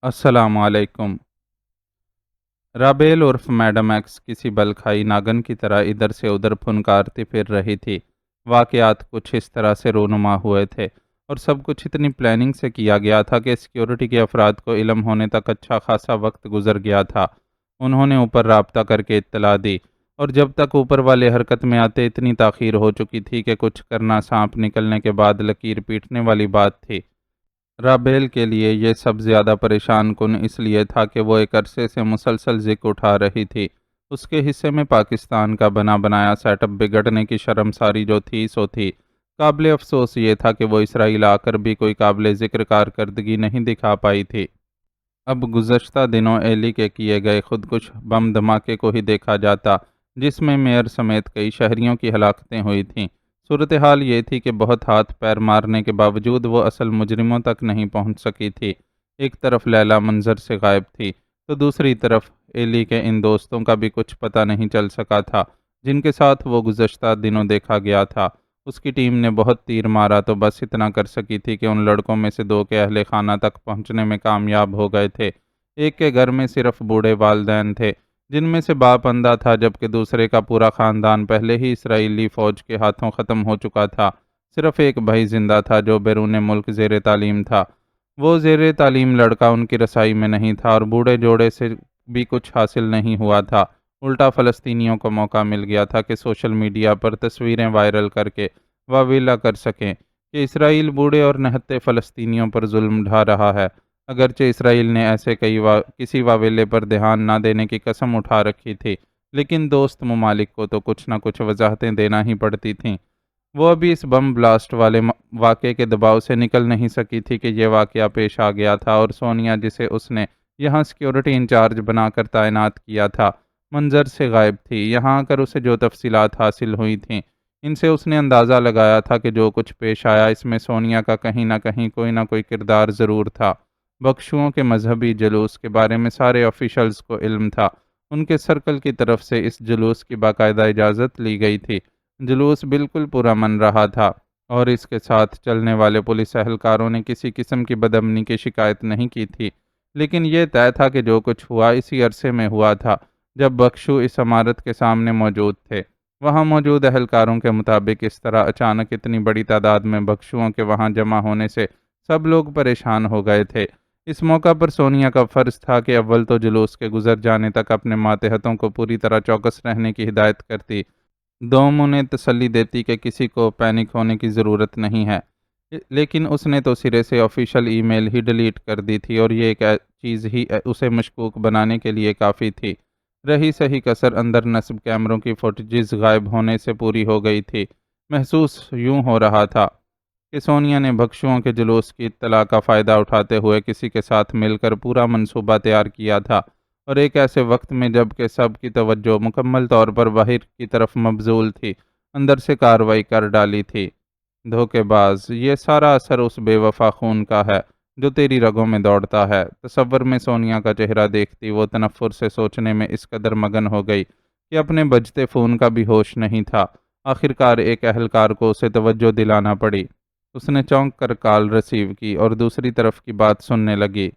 السلام علیکم۔ رابیل عرف میڈم ایکس کسی بلکھائی ناگن کی طرح ادھر سے ادھر پھنکارتی پھر رہی تھی۔ واقعات کچھ اس طرح سے رونما ہوئے تھے اور سب کچھ اتنی پلاننگ سے کیا گیا تھا کہ سیکیورٹی کے افراد کو علم ہونے تک اچھا خاصا وقت گزر گیا تھا۔ انہوں نے اوپر رابطہ کر کے اطلاع دی اور جب تک اوپر والے حرکت میں آتے اتنی تاخیر ہو چکی تھی کہ کچھ کرنا سانپ نکلنے کے بعد لکیر پیٹنے والی بات تھی۔ رابیل کے لیے یہ سب زیادہ پریشان کن اس لیے تھا کہ وہ ایک عرصے سے مسلسل ذکر اٹھا رہی تھی۔ اس کے حصے میں پاکستان کا بنا بنایا سیٹ اپ بگڑنے کی شرمساری جو تھی سو تھی۔ قابل افسوس یہ تھا کہ وہ اسرائیل آ کر بھی کوئی قابل ذکر کارکردگی نہیں دکھا پائی تھی۔ اب گزشتہ دنوں ایلی کے کیے گئے خودکش بم دھماکے کو ہی دیکھا جاتا جس میں میئر سمیت کئی شہریوں کی ہلاکتیں ہوئی تھیں۔ صورتحال یہ تھی کہ بہت ہاتھ پیر مارنے کے باوجود وہ اصل مجرموں تک نہیں پہنچ سکی تھی۔ ایک طرف لیلا منظر سے غائب تھی تو دوسری طرف ایلی کے ان دوستوں کا بھی کچھ پتہ نہیں چل سکا تھا جن کے ساتھ وہ گزشتہ دنوں دیکھا گیا تھا۔ اس کی ٹیم نے بہت تیر مارا تو بس اتنا کر سکی تھی کہ ان لڑکوں میں سے دو کے اہل خانہ تک پہنچنے میں کامیاب ہو گئے تھے۔ ایک کے گھر میں صرف بوڑھے والدین تھے جن میں سے باپ اندھا تھا جبکہ دوسرے کا پورا خاندان پہلے ہی اسرائیلی فوج کے ہاتھوں ختم ہو چکا تھا۔ صرف ایک بھائی زندہ تھا جو بیرون ملک زیر تعلیم تھا۔ وہ زیر تعلیم لڑکا ان کی رسائی میں نہیں تھا اور بوڑھے جوڑے سے بھی کچھ حاصل نہیں ہوا تھا۔ الٹا فلسطینیوں کو موقع مل گیا تھا کہ سوشل میڈیا پر تصویریں وائرل کر کے واویلا کر سکیں کہ اسرائیل بوڑھے اور نہتے فلسطینیوں پر ظلم ڈھا رہا ہے۔ اگرچہ اسرائیل نے ایسے کسی واویلے پر دھیان نہ دینے کی قسم اٹھا رکھی تھی لیکن دوست ممالک کو تو کچھ نہ کچھ وضاحتیں دینا ہی پڑتی تھیں۔ وہ ابھی اس بم بلاسٹ والے واقعے کے دباؤ سے نکل نہیں سکی تھی کہ یہ واقعہ پیش آ گیا تھا اور سونیا جسے اس نے یہاں سیکیورٹی انچارج بنا کر تعینات کیا تھا منظر سے غائب تھی۔ یہاں آ کر اسے جو تفصیلات حاصل ہوئی تھیں ان سے اس نے اندازہ لگایا تھا کہ جو کچھ پیش آیا اس میں سونیا کا کہیں نہ کوئی کردار ضرور تھا۔ بخشوؤں کے مذہبی جلوس کے بارے میں سارے آفیشلز کو علم تھا۔ ان کے سرکل کی طرف سے اس جلوس کی باقاعدہ اجازت لی گئی تھی۔ جلوس بالکل پرامن رہا تھا اور اس کے ساتھ چلنے والے پولیس اہلکاروں نے کسی قسم کی بدامنی کی شکایت نہیں کی تھی۔ لیکن یہ طے تھا کہ جو کچھ ہوا اسی عرصے میں ہوا تھا جب بخشو اس عمارت کے سامنے موجود تھے۔ وہاں موجود اہلکاروں کے مطابق اس طرح اچانک اتنی بڑی تعداد میں بخشوؤں کے وہاں جمع ہونے سے سب لوگ پریشان ہو گئے تھے۔ اس موقع پر سونیا کا فرض تھا کہ اول تو جلوس کے گزر جانے تک اپنے ماتحتوں کو پوری طرح چوکس رہنے کی ہدایت کرتی، دوم انہیں تسلی دیتی کہ کسی کو پینک ہونے کی ضرورت نہیں ہے۔ لیکن اس نے تو سرے سے آفیشل ای میل ہی ڈیلیٹ کر دی تھی اور یہ ایک چیز ہی اسے مشکوک بنانے کے لیے کافی تھی۔ رہی صحیح کسر اندر نصب کیمروں کی فوٹیجز غائب ہونے سے پوری ہو گئی تھی۔ محسوس یوں ہو رہا تھا کہ سونیا نے بخشوؤں کے جلوس کی اطلاع کا فائدہ اٹھاتے ہوئے کسی کے ساتھ مل کر پورا منصوبہ تیار کیا تھا اور ایک ایسے وقت میں جب کہ سب کی توجہ مکمل طور پر باہر کی طرف مبذول تھی اندر سے کارروائی کر ڈالی تھی۔ دھوکے باز، یہ سارا اثر اس بے وفا خون کا ہے جو تیری رگوں میں دوڑتا ہے۔ تصور میں سونیا کا چہرہ دیکھتی وہ تنفر سے سوچنے میں اس قدر مگن ہو گئی کہ اپنے بجتے فون کا بھی ہوش نہیں تھا۔ آخرکار ایک اہلکار کو اسے توجہ دلانا پڑی۔ اس نے چونک کر کال ریسیو کی اور دوسری طرف کی بات سننے لگی۔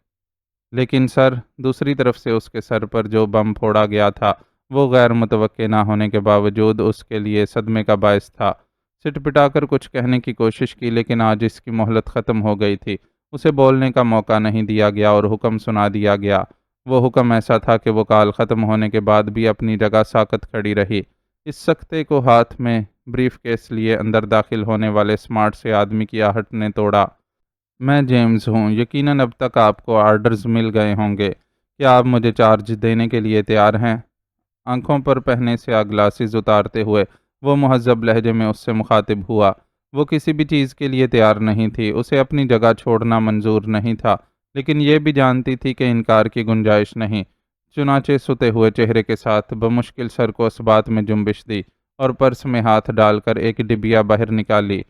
لیکن سر، دوسری طرف سے اس کے سر پر جو بم پھوڑا گیا تھا وہ غیر متوقع نہ ہونے کے باوجود اس کے لیے صدمے کا باعث تھا۔ سٹپٹا کر کچھ کہنے کی کوشش کی لیکن آج اس کی مہلت ختم ہو گئی تھی۔ اسے بولنے کا موقع نہیں دیا گیا اور حکم سنا دیا گیا۔ وہ حکم ایسا تھا کہ وہ کال ختم ہونے کے بعد بھی اپنی جگہ ساکت کھڑی رہی۔ اس سکتے کو ہاتھ میں بریف کیس لیے اندر داخل ہونے والے سمارٹ سے آدمی کی آہٹ نے توڑا۔ میں جیمز ہوں۔ یقیناً اب تک آپ کو آرڈرز مل گئے ہوں گے۔ کیا آپ مجھے چارج دینے کے لیے تیار ہیں؟ آنکھوں پر پہنے سے گلاسز اتارتے ہوئے وہ مہذب لہجے میں اس سے مخاطب ہوا۔ وہ کسی بھی چیز کے لیے تیار نہیں تھی۔ اسے اپنی جگہ چھوڑنا منظور نہیں تھا لیکن یہ بھی جانتی تھی کہ انکار کی گنجائش نہیں۔ چنانچہ ستے ہوئے چہرے کے ساتھ بمشکل سر کو اسبات میں جنبش دی اور پرس میں ہاتھ ڈال کر ایک ڈبیا باہر نکالی۔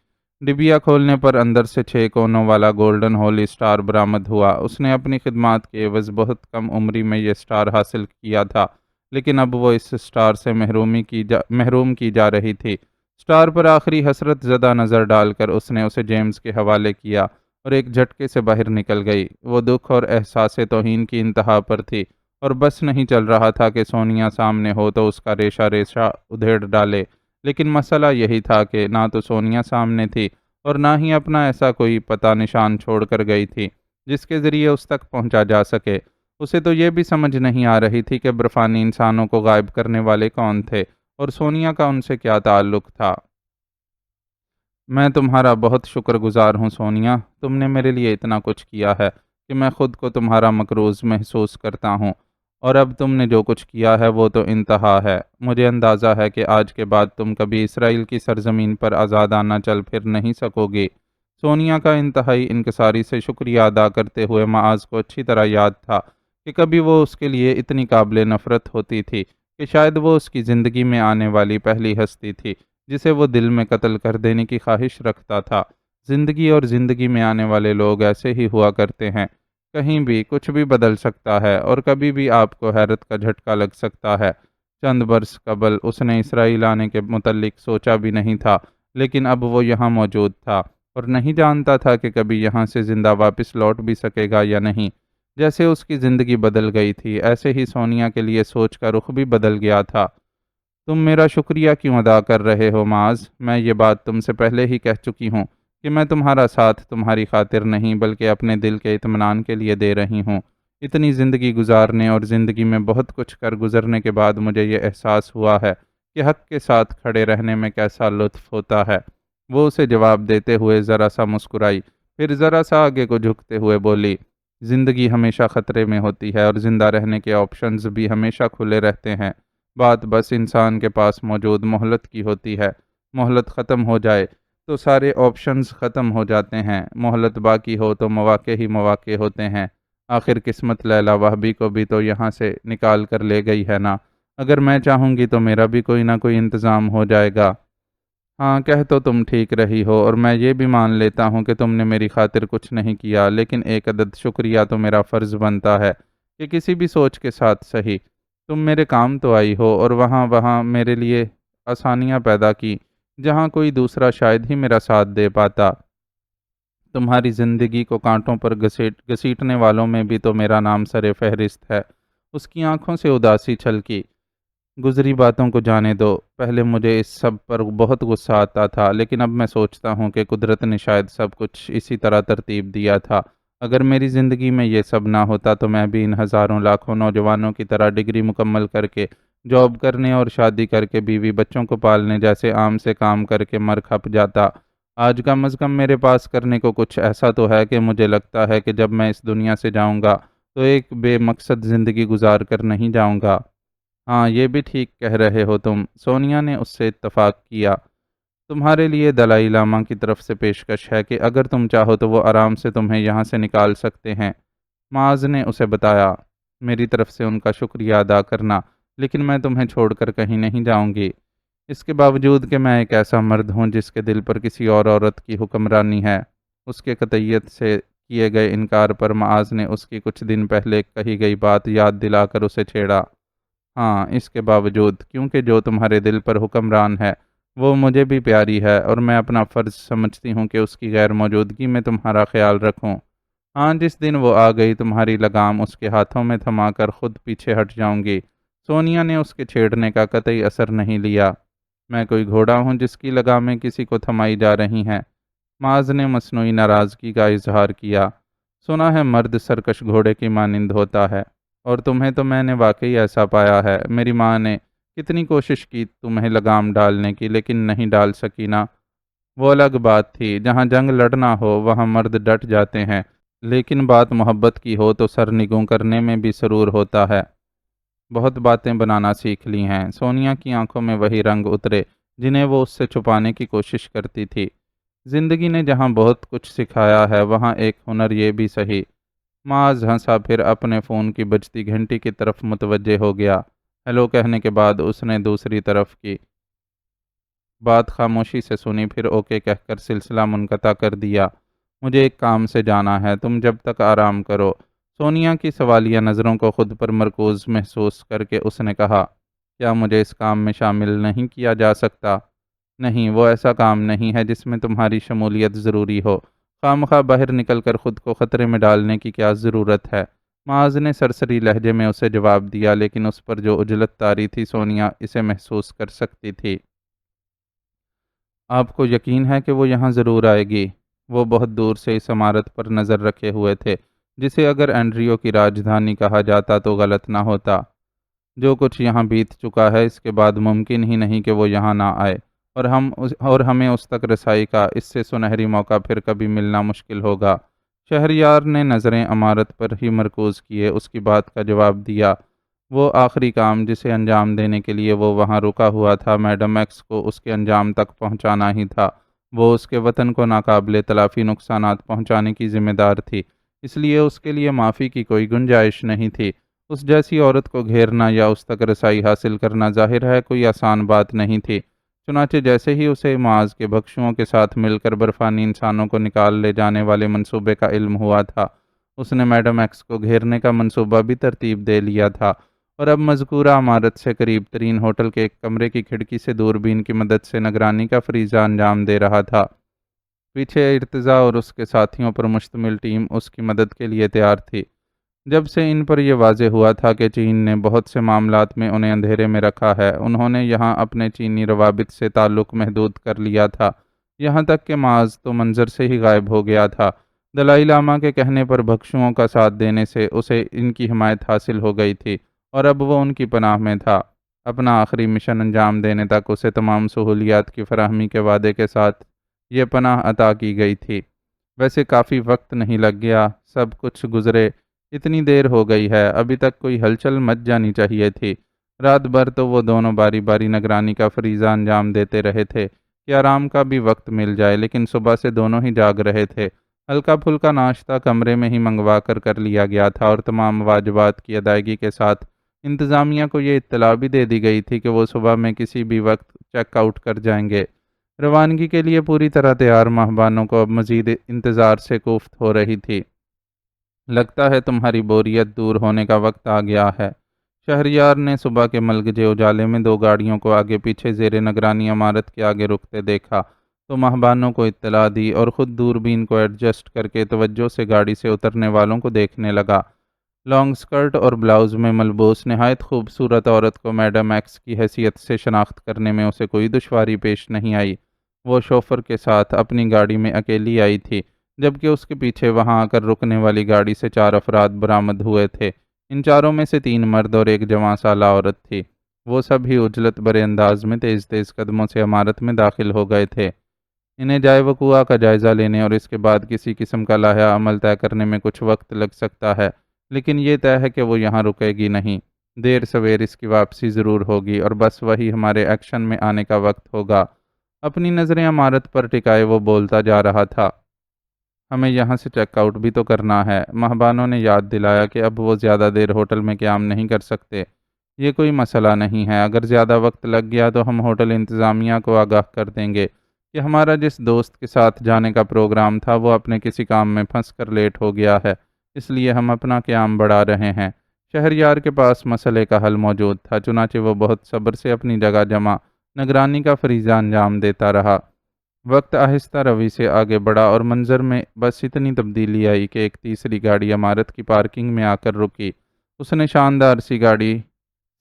ڈبیا کھولنے پر اندر سے 6 کونوں والا گولڈن ہولی سٹار برآمد ہوا۔ اس نے اپنی خدمات کے عوض بہت کم عمری میں یہ سٹار حاصل کیا تھا لیکن اب وہ اس سٹار سے محروم کی جا رہی تھی۔ سٹار پر آخری حسرت زدہ نظر ڈال کر اس نے اسے جیمز کے حوالے کیا اور ایک جھٹکے سے باہر نکل گئی۔ وہ دکھ اور احساس توہین کی انتہا پر تھی اور بس نہیں چل رہا تھا کہ سونیا سامنے ہو تو اس کا ریشہ ریشہ ادھیڑ ڈالے، لیکن مسئلہ یہی تھا کہ نہ تو سونیا سامنے تھی اور نہ ہی اپنا ایسا کوئی پتہ نشان چھوڑ کر گئی تھی جس کے ذریعے اس تک پہنچا جا سکے۔ اسے تو یہ بھی سمجھ نہیں آ رہی تھی کہ برفانی انسانوں کو غائب کرنے والے کون تھے اور سونیا کا ان سے کیا تعلق تھا۔ میں تمہارا بہت شکر گزار ہوں سونیا، تم نے میرے لیے اتنا کچھ کیا ہے کہ میں خود کو تمہارا مقروض محسوس کرتا ہوں، اور اب تم نے جو کچھ کیا ہے وہ تو انتہا ہے۔ مجھے اندازہ ہے کہ آج کے بعد تم کبھی اسرائیل کی سرزمین پر آزادانہ چل پھر نہیں سکو گی۔ سونیا کا انتہائی انکساری سے شکریہ ادا کرتے ہوئے معاذ کو اچھی طرح یاد تھا کہ کبھی وہ اس کے لیے اتنی قابل نفرت ہوتی تھی کہ شاید وہ اس کی زندگی میں آنے والی پہلی ہستی تھی جسے وہ دل میں قتل کر دینے کی خواہش رکھتا تھا۔ زندگی اور زندگی میں آنے والے لوگ ایسے ہی ہوا کرتے ہیں، کہیں بھی کچھ بھی بدل سکتا ہے اور کبھی بھی آپ کو حیرت کا جھٹکا لگ سکتا ہے۔ چند برس قبل اس نے اسرائیل آنے کے متعلق سوچا بھی نہیں تھا، لیکن اب وہ یہاں موجود تھا اور نہیں جانتا تھا کہ کبھی یہاں سے زندہ واپس لوٹ بھی سکے گا یا نہیں۔ جیسے اس کی زندگی بدل گئی تھی، ایسے ہی سونیا کے لیے سوچ کا رخ بھی بدل گیا تھا۔ تم میرا شکریہ کیوں ادا کر رہے ہو معاذ؟ میں یہ بات تم سے پہلے ہی کہہ چکی ہوں کہ میں تمہارا ساتھ تمہاری خاطر نہیں بلکہ اپنے دل کے اطمینان کے لیے دے رہی ہوں۔ اتنی زندگی گزارنے اور زندگی میں بہت کچھ کر گزرنے کے بعد مجھے یہ احساس ہوا ہے کہ حق کے ساتھ کھڑے رہنے میں کیسا لطف ہوتا ہے۔ وہ اسے جواب دیتے ہوئے ذرا سا مسکرائی، پھر ذرا سا آگے کو جھکتے ہوئے بولی، زندگی ہمیشہ خطرے میں ہوتی ہے اور زندہ رہنے کے آپشنز بھی ہمیشہ کھلے رہتے ہیں۔ بات بس انسان کے پاس موجود مہلت کی ہوتی ہے۔ مہلت ختم ہو جائے تو سارے آپشنز ختم ہو جاتے ہیں، مہلت باقی ہو تو مواقع ہی مواقع ہوتے ہیں۔ آخر قسمت لیلا وہبی کو بھی تو یہاں سے نکال کر لے گئی ہے نا، اگر میں چاہوں گی تو میرا بھی کوئی نہ کوئی انتظام ہو جائے گا۔ ہاں، کہہ تو تم ٹھیک رہی ہو اور میں یہ بھی مان لیتا ہوں کہ تم نے میری خاطر کچھ نہیں کیا، لیکن ایک عدد شکریہ تو میرا فرض بنتا ہے کہ کسی بھی سوچ کے ساتھ صحیح تم میرے کام تو آئی ہو اور وہاں میرے لیے آسانیاں پیدا کی جہاں کوئی دوسرا شاید ہی میرا ساتھ دے پاتا۔ تمہاری زندگی کو کانٹوں پر گھسیٹنے والوں میں بھی تو میرا نام سر فہرست ہے۔ اس کی آنکھوں سے اداسی چھلکی۔ گزری باتوں کو جانے دو، پہلے مجھے اس سب پر بہت غصہ آتا تھا، لیکن اب میں سوچتا ہوں کہ قدرت نے شاید سب کچھ اسی طرح ترتیب دیا تھا۔ اگر میری زندگی میں یہ سب نہ ہوتا تو میں بھی ان ہزاروں لاکھوں نوجوانوں کی طرح ڈگری مکمل کر کے جاب کرنے اور شادی کر کے بیوی بچوں کو پالنے جیسے عام سے کام کر کے مر کھپ جاتا۔ آج کم از کم میرے پاس کرنے کو کچھ ایسا تو ہے کہ مجھے لگتا ہے کہ جب میں اس دنیا سے جاؤں گا تو ایک بے مقصد زندگی گزار کر نہیں جاؤں گا۔ ہاں، یہ بھی ٹھیک کہہ رہے ہو تم، سونیا نے اس سے اتفاق کیا۔ تمہارے لیے دلائی لاما کی طرف سے پیشکش ہے کہ اگر تم چاہو تو وہ آرام سے تمہیں یہاں سے نکال سکتے ہیں۔ معاذ نے اسے بتایا، میری طرف سے ان کا شکریہ ادا کرنا، لیکن میں تمہیں چھوڑ کر کہیں نہیں جاؤں گی۔ اس کے باوجود کہ میں ایک ایسا مرد ہوں جس کے دل پر کسی اور عورت کی حکمرانی ہے۔ اس کے قطعیت سے کیے گئے انکار پر معاذ نے اس کی کچھ دن پہلے کہی گئی بات یاد دلا کر اسے چھیڑا۔ ہاں، اس کے باوجود، کیونکہ جو تمہارے دل پر حکمران ہے وہ مجھے بھی پیاری ہے اور میں اپنا فرض سمجھتی ہوں کہ اس کی غیر موجودگی میں تمہارا خیال رکھوں۔ ہاں، جس دن وہ آ گئی تمہاری لگام اس کے ہاتھوں میں تھما کر خود پیچھے ہٹ جاؤں گی۔ سونیا نے اس کے چھیڑنے کا قطعی اثر نہیں لیا۔ میں کوئی گھوڑا ہوں جس کی لگامیں کسی کو تھمائی جا رہی ہیں؟ معاذ نے مصنوعی ناراضگی کا اظہار کیا۔ سنا ہے مرد سرکش گھوڑے کی مانند ہوتا ہے، اور تمہیں تو میں نے واقعی ایسا پایا ہے۔ میری ماں نے کتنی کوشش کی تمہیں لگام ڈالنے کی، لیکن نہیں ڈال سکی نا۔ وہ الگ بات تھی، جہاں جنگ لڑنا ہو وہاں مرد ڈٹ جاتے ہیں، لیکن بات محبت کی ہو تو سرنگوں کرنے میں بھی سرور ہوتا ہے۔ بہت باتیں بنانا سیکھ لی ہیں۔ سونیا کی آنکھوں میں وہی رنگ اترے جنہیں وہ اس سے چھپانے کی کوشش کرتی تھی۔ زندگی نے جہاں بہت کچھ سکھایا ہے وہاں ایک ہنر یہ بھی سہی۔ معاذ ہنسا، پھر اپنے فون کی بجتی گھنٹی کی طرف متوجہ ہو گیا۔ ہیلو کہنے کے بعد اس نے دوسری طرف کی بات خاموشی سے سنی، پھر اوکے کہہ کر سلسلہ منقطع کر دیا۔ مجھے ایک کام سے جانا ہے، تم جب تک آرام کرو۔ سونیا کی سوالیہ نظروں کو خود پر مرکوز محسوس کر کے اس نے کہا، کیا مجھے اس کام میں شامل نہیں کیا جا سکتا؟ نہیں، وہ ایسا کام نہیں ہے جس میں تمہاری شمولیت ضروری ہو۔ خواہ باہر نکل کر خود کو خطرے میں ڈالنے کی کیا ضرورت ہے؟ معاذ نے سرسری لہجے میں اسے جواب دیا، لیکن اس پر جو اجلت طاری تھی سونیا اسے محسوس کر سکتی تھی۔ آپ کو یقین ہے کہ وہ یہاں ضرور آئے گی؟ وہ بہت دور سے اس عمارت پر نظر رکھے ہوئے تھے، جسے اگر اینڈریو کی راجدھانی کہا جاتا تو غلط نہ ہوتا۔ جو کچھ یہاں بیت چکا ہے اس کے بعد ممکن ہی نہیں کہ وہ یہاں نہ آئے، اور ہمیں اس تک رسائی کا اس سے سنہری موقع پھر کبھی ملنا مشکل ہوگا۔ شہریار نے نظریں عمارت پر ہی مرکوز کیے اس کی بات کا جواب دیا۔ وہ آخری کام جسے انجام دینے کے لیے وہ وہاں رکا ہوا تھا، میڈم ایکس کو اس کے انجام تک پہنچانا ہی تھا۔ وہ اس کے وطن کو ناقابل تلافی نقصانات پہنچانے کی ذمہ دار تھی، اس لیے اس کے لیے معافی کی کوئی گنجائش نہیں تھی۔ اس جیسی عورت کو گھیرنا یا اس تک رسائی حاصل کرنا ظاہر ہے کوئی آسان بات نہیں تھی۔ چنانچہ جیسے ہی اسے معاذ کے بخشوؤں کے ساتھ مل کر برفانی انسانوں کو نکال لے جانے والے منصوبے کا علم ہوا تھا، اس نے میڈم ایکس کو گھیرنے کا منصوبہ بھی ترتیب دے لیا تھا، اور اب مذکورہ عمارت سے قریب ترین ہوٹل کے ایک کمرے کی کھڑکی سے دوربین کی مدد سے نگرانی کا فریضہ انجام دے رہا تھا۔ پیچھے ارتضیٰ اور اس کے ساتھیوں پر مشتمل ٹیم اس کی مدد کے لیے تیار تھی۔ جب سے ان پر یہ واضح ہوا تھا کہ چین نے بہت سے معاملات میں انہیں اندھیرے میں رکھا ہے، انہوں نے یہاں اپنے چینی روابط سے تعلق محدود کر لیا تھا، یہاں تک کہ معاذ تو منظر سے ہی غائب ہو گیا تھا۔ دلائی لاما کے کہنے پر بھکشوؤں کا ساتھ دینے سے اسے ان کی حمایت حاصل ہو گئی تھی، اور اب وہ ان کی پناہ میں تھا۔ اپنا آخری مشن انجام دینے تک اسے تمام سہولیات کی فراہمی کے وعدے کے ساتھ یہ پناہ عطا کی گئی تھی۔ ویسے کافی وقت نہیں لگ گیا، سب کچھ گزرے اتنی دیر ہو گئی ہے، ابھی تک کوئی ہلچل مچ جانی چاہیے تھی۔ رات بھر تو وہ دونوں باری باری نگرانی کا فریضہ انجام دیتے رہے تھے کہ آرام کا بھی وقت مل جائے، لیکن صبح سے دونوں ہی جاگ رہے تھے۔ ہلکا پھلکا ناشتہ کمرے میں ہی منگوا کر لیا گیا تھا، اور تمام واجبات کی ادائیگی کے ساتھ انتظامیہ کو یہ اطلاع بھی دے دی گئی تھی کہ وہ صبح میں کسی بھی وقت چیک آؤٹ کر جائیں گے۔ روانگی کے لیے پوری طرح تیار مہمانوں کو اب مزید انتظار سے کوفت ہو رہی تھی۔ لگتا ہے تمہاری بوریت دور ہونے کا وقت آ گیا ہے۔ شہریار نے صبح کے ملگجے اجالے میں دو گاڑیوں کو آگے پیچھے زیر نگرانی عمارت کے آگے رکتے دیکھا تو مہمانوں کو اطلاع دی، اور خود دوربین کو ایڈجسٹ کر کے توجہ سے گاڑی سے اترنے والوں کو دیکھنے لگا۔ لانگ سکرٹ اور بلاؤز میں ملبوس نہایت خوبصورت عورت کو میڈم ایکس کی حیثیت سے شناخت کرنے میں اسے کوئی دشواری پیش نہیں آئی۔ وہ شوفر کے ساتھ اپنی گاڑی میں اکیلی آئی تھی، جبکہ اس کے پیچھے وہاں آ کر رکنے والی گاڑی سے 4 افراد برآمد ہوئے تھے۔ ان چاروں میں سے 3 مرد اور ایک جواں سالہ عورت تھی۔ وہ سب ہی عجلت برے انداز میں تیز تیز قدموں سے عمارت میں داخل ہو گئے تھے۔ انہیں جائے وقوعہ کا جائزہ لینے اور اس کے بعد کسی قسم کا لائحہ عمل طے کرنے میں کچھ وقت لگ سکتا ہے، لیکن یہ طے ہے کہ وہ یہاں رکے گی نہیں۔ دیر سویر اس کی واپسی ضرور ہوگی، اور بس وہی ہمارے ایکشن میں آنے کا وقت ہوگا۔ اپنی نظریں عمارت پر ٹکائے وہ بولتا جا رہا تھا۔ ہمیں یہاں سے چیک آؤٹ بھی تو کرنا ہے۔ مہمانوں نے یاد دلایا کہ اب وہ زیادہ دیر ہوٹل میں قیام نہیں کر سکتے۔ یہ کوئی مسئلہ نہیں ہے، اگر زیادہ وقت لگ گیا تو ہم ہوٹل انتظامیہ کو آگاہ کر دیں گے کہ ہمارا جس دوست کے ساتھ جانے کا پروگرام تھا وہ اپنے کسی کام میں پھنس کر لیٹ ہو گیا ہے، اس لیے ہم اپنا قیام بڑھا رہے ہیں۔ شہریار کے پاس مسئلے کا حل موجود تھا، چنانچہ وہ بہت صبر سے اپنی جگہ جمع نگرانی کا فریضہ انجام دیتا رہا۔ وقت آہستہ روی سے آگے بڑھا اور منظر میں بس اتنی تبدیلی آئی کہ ایک تیسری گاڑی عمارت کی پارکنگ میں آ کر رکی۔ اس نے شاندار سی گاڑی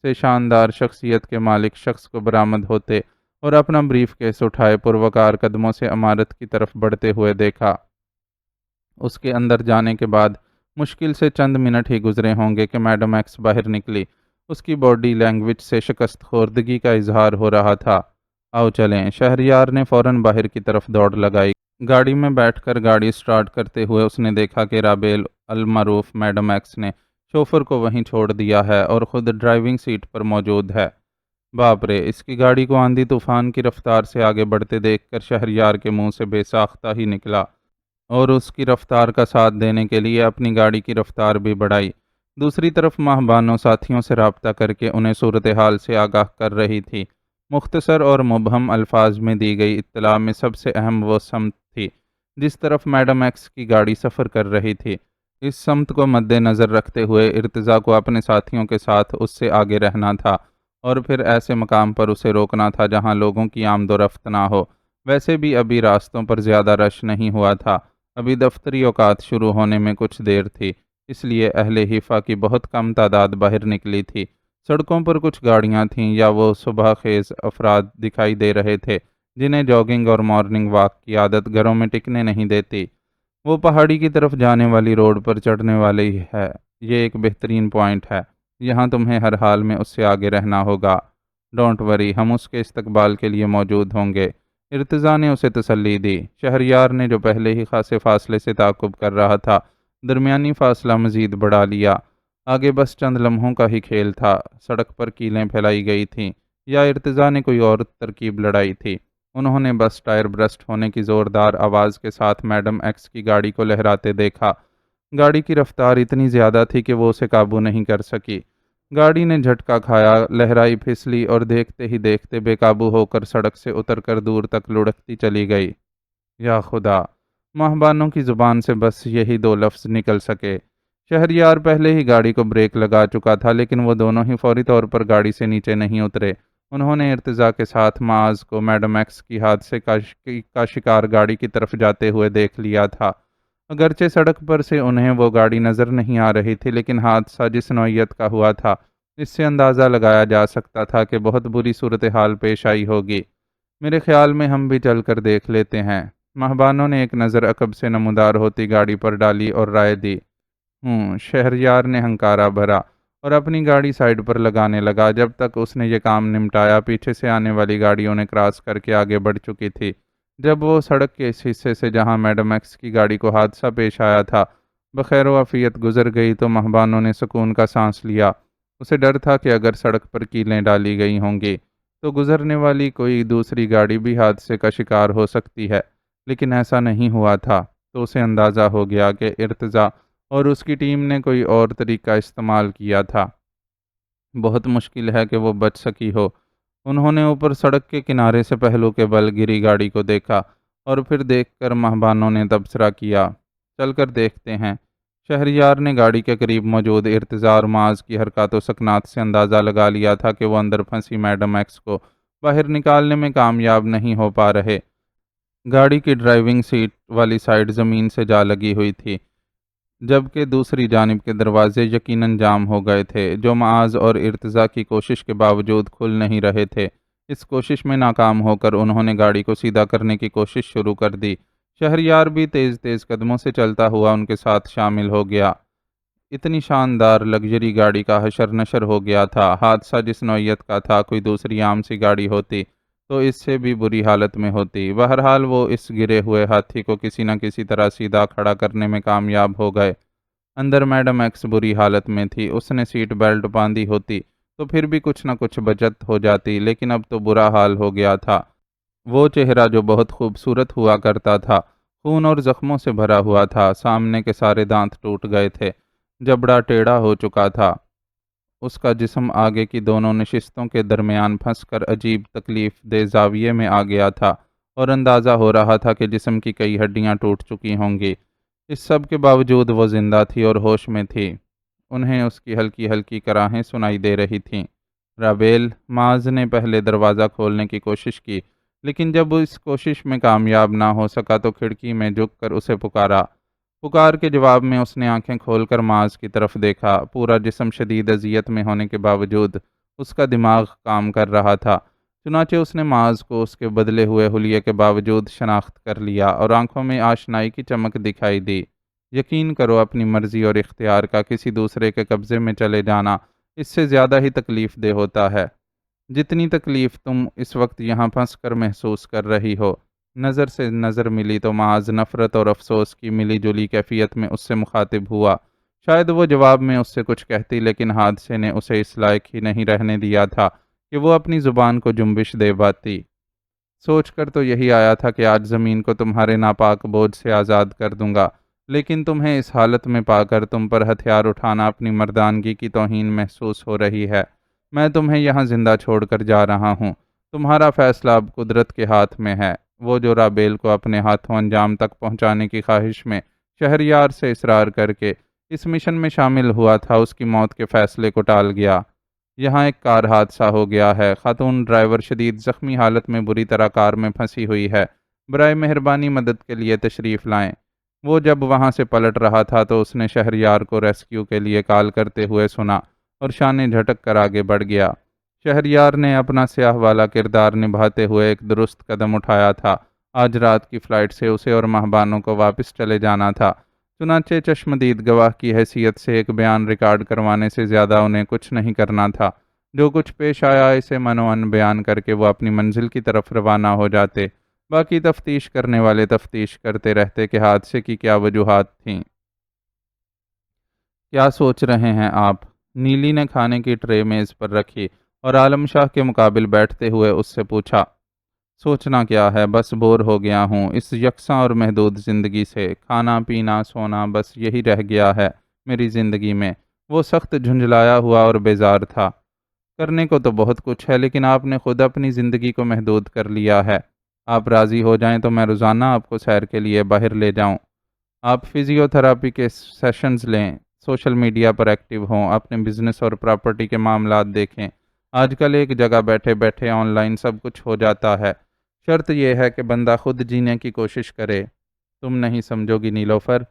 سے شاندار شخصیت کے مالک شخص کو برآمد ہوتے اور اپنا بریف کیس اٹھائے پروقار قدموں سے عمارت کی طرف بڑھتے ہوئے دیکھا۔ اس کے اندر جانے کے بعد مشکل سے چند منٹ ہی گزرے ہوں گے کہ میڈم ایکس باہر نکلی۔ اس کی باڈی لینگویج سے شکست خوردگی کا اظہار ہو رہا تھا۔ آؤ چلیں، شہریار نے فوراً باہر کی طرف دوڑ لگائی۔ گاڑی میں بیٹھ کر گاڑی سٹارٹ کرتے ہوئے اس نے دیکھا کہ رابیل المعروف میڈم ایکس نے شوفر کو وہیں چھوڑ دیا ہے اور خود ڈرائیونگ سیٹ پر موجود ہے۔ باپ رے! اس کی گاڑی کو آندھی طوفان کی رفتار سے آگے بڑھتے دیکھ کر شہریار کے منہ سے بے ساختہ ہی نکلا، اور اس کی رفتار کا ساتھ دینے کے لیے اپنی گاڑی کی رفتار بھی بڑھائی۔ دوسری طرف مہمانوں ساتھیوں سے رابطہ کر کے انہیں صورتحال سے آگاہ کر رہی تھی۔ مختصر اور مبہم الفاظ میں دی گئی اطلاع میں سب سے اہم وہ سمت تھی جس طرف میڈم ایکس کی گاڑی سفر کر رہی تھی۔ اس سمت کو مد نظر رکھتے ہوئے ارتضیٰ کو اپنے ساتھیوں کے ساتھ اس سے آگے رہنا تھا، اور پھر ایسے مقام پر اسے روکنا تھا جہاں لوگوں کی آمد و رفت نہ ہو۔ ویسے بھی ابھی راستوں پر زیادہ رش نہیں ہوا تھا، ابھی دفتری اوقات شروع ہونے میں کچھ دیر تھی، اس لیے اہل حیفا کی بہت کم تعداد باہر نکلی تھی۔ سڑکوں پر کچھ گاڑیاں تھیں یا وہ صبح خیز افراد دکھائی دے رہے تھے جنہیں جاگنگ اور مارننگ واک کی عادت گھروں میں ٹکنے نہیں دیتی۔ وہ پہاڑی کی طرف جانے والی روڈ پر چڑھنے والی ہے۔ یہ ایک بہترین پوائنٹ ہے۔ یہاں تمہیں ہر حال میں اس سے آگے رہنا ہوگا۔ ڈونٹ وری، ہم اس کے استقبال کے لیے موجود ہوں گے۔ ارتضیٰ نے اسے تسلی دی۔ شہریار نے جو پہلے ہی خاصے فاصلے سے تعاقب کر رہا تھا، درمیانی فاصلہ مزید بڑھا لیا۔ آگے بس چند لمحوں کا ہی کھیل تھا۔ سڑک پر کیلیں پھیلائی گئی تھیں یا ارتضیٰ نے کوئی اور ترکیب لڑائی تھی۔ انہوں نے بس ٹائر برسٹ ہونے کی زوردار آواز کے ساتھ میڈم ایکس کی گاڑی کو لہراتے دیکھا۔ گاڑی کی رفتار اتنی زیادہ تھی کہ وہ اسے قابو نہیں کر سکی۔ گاڑی نے جھٹکا کھایا، لہرائی پھسلی اور دیکھتے ہی دیکھتے بے قابو ہو کر سڑک سے اتر کر دور تک لڑکتی چلی گئی۔ یا خدا! ماہبانوں کی زبان سے بس یہی دو لفظ نکل سکے۔ شہریار پہلے ہی گاڑی کو بریک لگا چکا تھا، لیکن وہ دونوں ہی فوری طور پر گاڑی سے نیچے نہیں اترے۔ انہوں نے ارتضیٰ کے ساتھ معاذ کو میڈم ایکس کی حادثے کا شکار گاڑی کی طرف جاتے ہوئے دیکھ لیا تھا۔ اگرچہ سڑک پر سے انہیں وہ گاڑی نظر نہیں آ رہی تھی، لیکن حادثہ جس نوعیت کا ہوا تھا، اس سے اندازہ لگایا جا سکتا تھا کہ بہت بری صورتحال پیش آئی ہوگی۔ میرے خیال میں ہم بھی چل کر دیکھ لیتے ہیں۔ ماہبانوں نے ایک نظر عقب سے نمودار ہوتی گاڑی پر ڈالی اور رائے دی۔ شہریار نے ہنکارا بھرا اور اپنی گاڑی سائیڈ پر لگانے لگا۔ جب تک اس نے یہ کام نمٹایا، پیچھے سے آنے والی گاڑیوں نے کراس کر کے آگے بڑھ چکی تھی۔ جب وہ سڑک کے اس حصے سے جہاں میڈم ایکس کی گاڑی کو حادثہ پیش آیا تھا بخیر و عافیت گزر گئی تو ماہبانوں نے سکون کا سانس لیا۔ اسے ڈر تھا کہ اگر سڑک پر کیلیں ڈالی گئی ہوں گی تو گزرنے والی کوئی دوسری گاڑی بھی حادثے کا شکار ہو سکتی ہے، لیکن ایسا نہیں ہوا تھا۔ تو اسے اندازہ ہو گیا کہ ارتضیٰ اور اس کی ٹیم نے کوئی اور طریقہ استعمال کیا تھا۔ بہت مشکل ہے کہ وہ بچ سکی ہو۔ انہوں نے اوپر سڑک کے کنارے سے پہلو کے بل گری گاڑی کو دیکھا اور پھر دیکھ کر ماہبانوں نے تبصرہ کیا، چل کر دیکھتے ہیں۔ شہریار نے گاڑی کے قریب موجود ارتضیٰ اور معاذ کی حرکات و سکنات سے اندازہ لگا لیا تھا کہ وہ اندر پھنسی میڈم ایکس کو باہر نکالنے میں کامیاب نہیں ہو پا رہے۔ گاڑی کی ڈرائیونگ سیٹ والی سائیڈ زمین سے جا لگی ہوئی تھی، جبکہ دوسری جانب کے دروازے یقیناً جام ہو گئے تھے، جو معاذ اور ارتضیٰ کی کوشش کے باوجود کھل نہیں رہے تھے۔ اس کوشش میں ناکام ہو کر انہوں نے گاڑی کو سیدھا کرنے کی کوشش شروع کر دی۔ شہریار بھی تیز تیز قدموں سے چلتا ہوا ان کے ساتھ شامل ہو گیا۔ اتنی شاندار لگژری گاڑی کا حشر نشر ہو گیا تھا۔ حادثہ جس نوعیت کا تھا، کوئی دوسری عام سی گاڑی ہوتی تو اس سے بھی بری حالت میں ہوتی۔ بہرحال وہ اس گرے ہوئے ہاتھی کو کسی نہ کسی طرح سیدھا کھڑا کرنے میں کامیاب ہو گئے۔ اندر میڈم ایکس بری حالت میں تھی۔ اس نے سیٹ بیلٹ باندھی ہوتی تو پھر بھی کچھ نہ کچھ بچت ہو جاتی، لیکن اب تو برا حال ہو گیا تھا۔ وہ چہرہ جو بہت خوبصورت ہوا کرتا تھا، خون اور زخموں سے بھرا ہوا تھا۔ سامنے کے سارے دانت ٹوٹ گئے تھے، جبڑا ٹیڑھا ہو چکا تھا۔ اس کا جسم آگے کی دونوں نشستوں کے درمیان پھنس کر عجیب تکلیف دہ زاویے میں آ گیا تھا اور اندازہ ہو رہا تھا کہ جسم کی کئی ہڈیاں ٹوٹ چکی ہوں گی۔ اس سب کے باوجود وہ زندہ تھی اور ہوش میں تھی۔ انہیں اس کی ہلکی ہلکی کراہیں سنائی دے رہی تھیں۔ رابیل، معاذ نے پہلے دروازہ کھولنے کی کوشش کی، لیکن جب اس کوشش میں کامیاب نہ ہو سکا تو کھڑکی میں جھک کر اسے پکارا۔ پکار کے جواب میں اس نے آنکھیں کھول کر معاذ کی طرف دیکھا۔ پورا جسم شدید اذیت میں ہونے کے باوجود اس کا دماغ کام کر رہا تھا، چنانچہ اس نے معاذ کو اس کے بدلے ہوئے حلیے کے باوجود شناخت کر لیا اور آنکھوں میں آشنائی کی چمک دکھائی دی۔ یقین کرو، اپنی مرضی اور اختیار کا کسی دوسرے کے قبضے میں چلے جانا اس سے زیادہ ہی تکلیف دہ ہوتا ہے، جتنی تکلیف تم اس وقت یہاں پھنس کر محسوس کر رہی ہو۔ نظر سے نظر ملی تو معاذ نفرت اور افسوس کی ملی جلی کیفیت میں اس سے مخاطب ہوا۔ شاید وہ جواب میں اس سے کچھ کہتی، لیکن حادثے نے اسے اس لائق ہی نہیں رہنے دیا تھا کہ وہ اپنی زبان کو جنبش دے پاتی۔ سوچ کر تو یہی آیا تھا کہ آج زمین کو تمہارے ناپاک بوجھ سے آزاد کر دوں گا، لیکن تمہیں اس حالت میں پا کر تم پر ہتھیار اٹھانا اپنی مردانگی کی توہین محسوس ہو رہی ہے۔ میں تمہیں یہاں زندہ چھوڑ کر جا رہا ہوں۔ تمہارا فیصلہ اب قدرت کے ہاتھ میں ہے۔ وہ جو رابیل کو اپنے ہاتھوں انجام تک پہنچانے کی خواہش میں شہریار سے اصرار کر کے اس مشن میں شامل ہوا تھا، اس کی موت کے فیصلے کو ٹال گیا۔ یہاں ایک کار حادثہ ہو گیا ہے۔ خاتون ڈرائیور شدید زخمی حالت میں بری طرح کار میں پھنسی ہوئی ہے۔ برائے مہربانی مدد کے لیے تشریف لائیں۔ وہ جب وہاں سے پلٹ رہا تھا تو اس نے شہریار کو ریسکیو کے لیے کال کرتے ہوئے سنا اور شانے جھٹک کر آگے بڑھ گیا۔ شہریار نے اپنا سیاہ والا کردار نبھاتے ہوئے ایک درست قدم اٹھایا تھا۔ آج رات کی فلائٹ سے اسے اور مہبانوں کو واپس چلے جانا تھا۔ چنانچہ چشمدید گواہ کی حیثیت سے ایک بیان ریکارڈ کروانے سے زیادہ انہیں کچھ نہیں کرنا تھا۔ جو کچھ پیش آیا اسے منوان بیان کر کے وہ اپنی منزل کی طرف روانہ ہو جاتے۔ باقی تفتیش کرنے والے تفتیش کرتے رہتے کہ حادثے کی کیا وجوہات تھیں۔ کیا سوچ رہے ہیں آپ؟ نیلی نے کھانے کی ٹرے میز پر رکھی اور عالم شاہ کے مقابل بیٹھتے ہوئے اس سے پوچھا۔ سوچنا کیا ہے، بس بور ہو گیا ہوں اس یکساں اور محدود زندگی سے۔ کھانا پینا سونا بس یہی رہ گیا ہے میری زندگی میں۔ وہ سخت جھنجھلایا ہوا اور بیزار تھا۔ کرنے کو تو بہت کچھ ہے لیکن آپ نے خود اپنی زندگی کو محدود کر لیا ہے۔ آپ راضی ہو جائیں تو میں روزانہ آپ کو سیر کے لیے باہر لے جاؤں۔ آپ فزیو تھراپی کے سیشنز لیں، سوشل میڈیا پر ایکٹیو ہوں، اپنے بزنس اور پراپرٹی کے معاملات دیکھیں۔ آج کل ایک جگہ بیٹھے بیٹھے آن لائن سب کچھ ہو جاتا ہے۔ شرط یہ ہے کہ بندہ خود جینے کی کوشش کرے۔ تم نہیں سمجھو گی نیلوفر،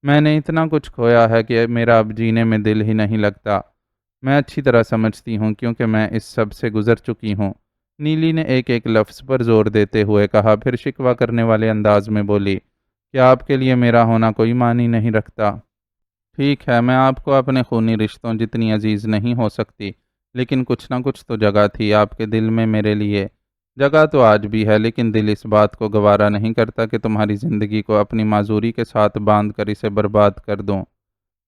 میں نے اتنا کچھ کھویا ہے کہ میرا اب جینے میں دل ہی نہیں لگتا۔ میں اچھی طرح سمجھتی ہوں کیونکہ میں اس سب سے گزر چکی ہوں۔ نیلی نے ایک ایک لفظ پر زور دیتے ہوئے کہا، پھر شکوہ کرنے والے انداز میں بولی، کیا آپ کے لیے میرا ہونا کوئی معنی نہیں رکھتا؟ ٹھیک ہے، میں آپ کو اپنے خونی رشتوں جتنی عزیز نہیں ہو سکتی، لیکن کچھ نہ کچھ تو جگہ تھی آپ کے دل میں میرے لیے۔ جگہ تو آج بھی ہے لیکن دل اس بات کو گوارا نہیں کرتا کہ تمہاری زندگی کو اپنی معذوری کے ساتھ باندھ کر اسے برباد کر دوں۔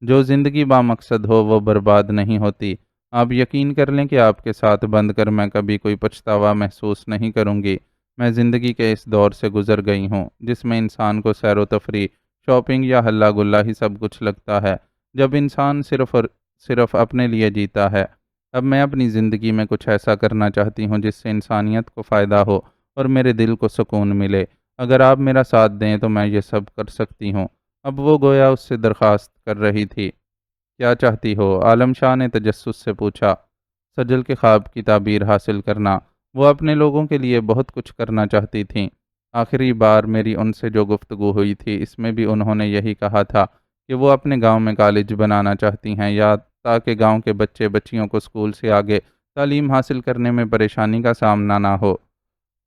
جو زندگی بامقصد ہو وہ برباد نہیں ہوتی۔ آپ یقین کر لیں کہ آپ کے ساتھ بند کر میں کبھی کوئی پچھتاوا محسوس نہیں کروں گی۔ میں زندگی کے اس دور سے گزر گئی ہوں جس میں انسان کو سیر و تفریح، شاپنگ یا ہلا گلا ہی سب کچھ لگتا ہے، جب انسان صرف اور صرف اپنے لیے جیتا ہے۔ اب میں اپنی زندگی میں کچھ ایسا کرنا چاہتی ہوں جس سے انسانیت کو فائدہ ہو اور میرے دل کو سکون ملے۔ اگر آپ میرا ساتھ دیں تو میں یہ سب کر سکتی ہوں۔ اب وہ گویا اس سے درخواست کر رہی تھی۔ کیا چاہتی ہو؟ عالم شاہ نے تجسس سے پوچھا۔ سجل کے خواب کی تعبیر حاصل کرنا۔ وہ اپنے لوگوں کے لیے بہت کچھ کرنا چاہتی تھیں۔ آخری بار میری ان سے جو گفتگو ہوئی تھی اس میں بھی انہوں نے یہی کہا تھا کہ وہ اپنے گاؤں میں کالج بنانا چاہتی ہیں، یا تاکہ گاؤں کے بچے بچیوں کو اسکول سے آگے تعلیم حاصل کرنے میں پریشانی کا سامنا نہ ہو۔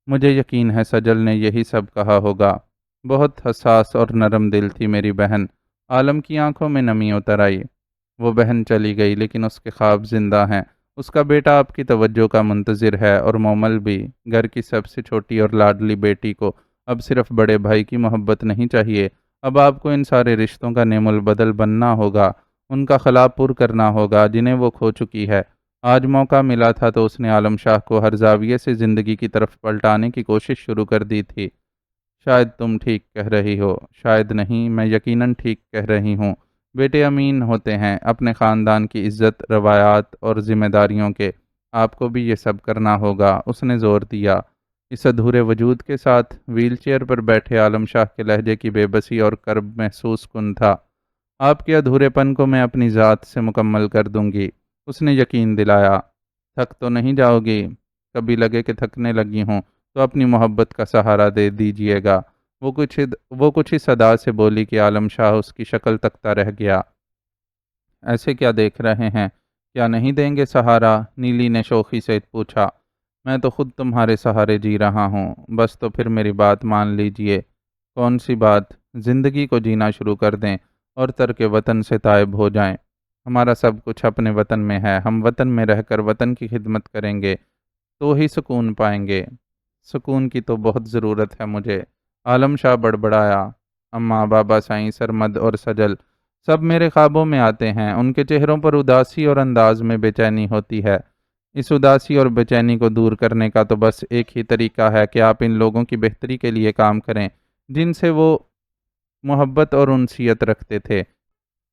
مجھے یقین ہے سجل نے یہی سب کہا ہوگا۔ بہت حساس اور نرم دل تھی میری بہن۔ عالم کی آنکھوں میں نمی اتر آئی۔ وہ بہن چلی گئی لیکن اس کے خواب زندہ ہیں۔ اس کا بیٹا آپ کی توجہ کا منتظر ہے اور مومل بھی۔ گھر کی سب سے چھوٹی اور لاڈلی بیٹی کو اب صرف بڑے بھائی کی محبت نہیں چاہیے، اب آپ کو ان سارے رشتوں کا نعم البدل بننا ہوگا، ان کا خلا پر کرنا ہوگا جنہیں وہ کھو چکی ہے۔ آج موقع ملا تھا تو اس نے عالم شاہ کو ہر زاویے سے زندگی کی طرف پلٹانے کی کوشش شروع کر دی تھی۔ شاید تم ٹھیک کہہ رہی ہو، شاید نہیں، میں یقیناً ٹھیک کہہ رہی ہوں۔ بیٹے امین ہوتے ہیں، اپنے خاندان کی عزت، روایات اور ذمہ داریوں کے۔ آپ کو بھی یہ سب کرنا ہوگا، اس نے زور دیا۔ اس ادھورے وجود کے ساتھ ویل چیئر پر بیٹھے عالم شاہ کے لہجے کی بے بسی اور کرب محسوس کن تھا۔ آپ کے ادھورے پن کو میں اپنی ذات سے مکمل کر دوں گی، اس نے یقین دلایا۔ تھک تو نہیں جاؤ گی؟ کبھی لگے کہ تھکنے لگی ہوں تو اپنی محبت کا سہارا دے دیجیے گا۔ وہ کچھ ہی صدا سے بولی کہ عالم شاہ اس کی شکل تکتا رہ گیا۔ ایسے کیا دیکھ رہے ہیں؟ کیا نہیں دیں گے سہارا؟ نیلی نے شوخی سے پوچھا۔ میں تو خود تمہارے سہارے جی رہا ہوں، بس تو پھر میری بات مان لیجئے۔ کون سی بات؟ زندگی کو جینا شروع کر دیں اور ترک وطن سے طائب ہو جائیں۔ ہمارا سب کچھ اپنے وطن میں ہے، ہم وطن میں رہ کر وطن کی خدمت کریں گے تو ہی سکون پائیں گے۔ سکون کی تو بہت ضرورت ہے مجھے، عالم شاہ بڑبڑایا۔ اماں، بابا سائیں، سرمد اور سجل سب میرے خوابوں میں آتے ہیں، ان کے چہروں پر اداسی اور انداز میں بے چینی ہوتی ہے۔ اس اداسی اور بے چینی کو دور کرنے کا تو بس ایک ہی طریقہ ہے کہ آپ ان لوگوں کی بہتری کے لیے کام کریں جن سے وہ محبت اور انسیت رکھتے تھے۔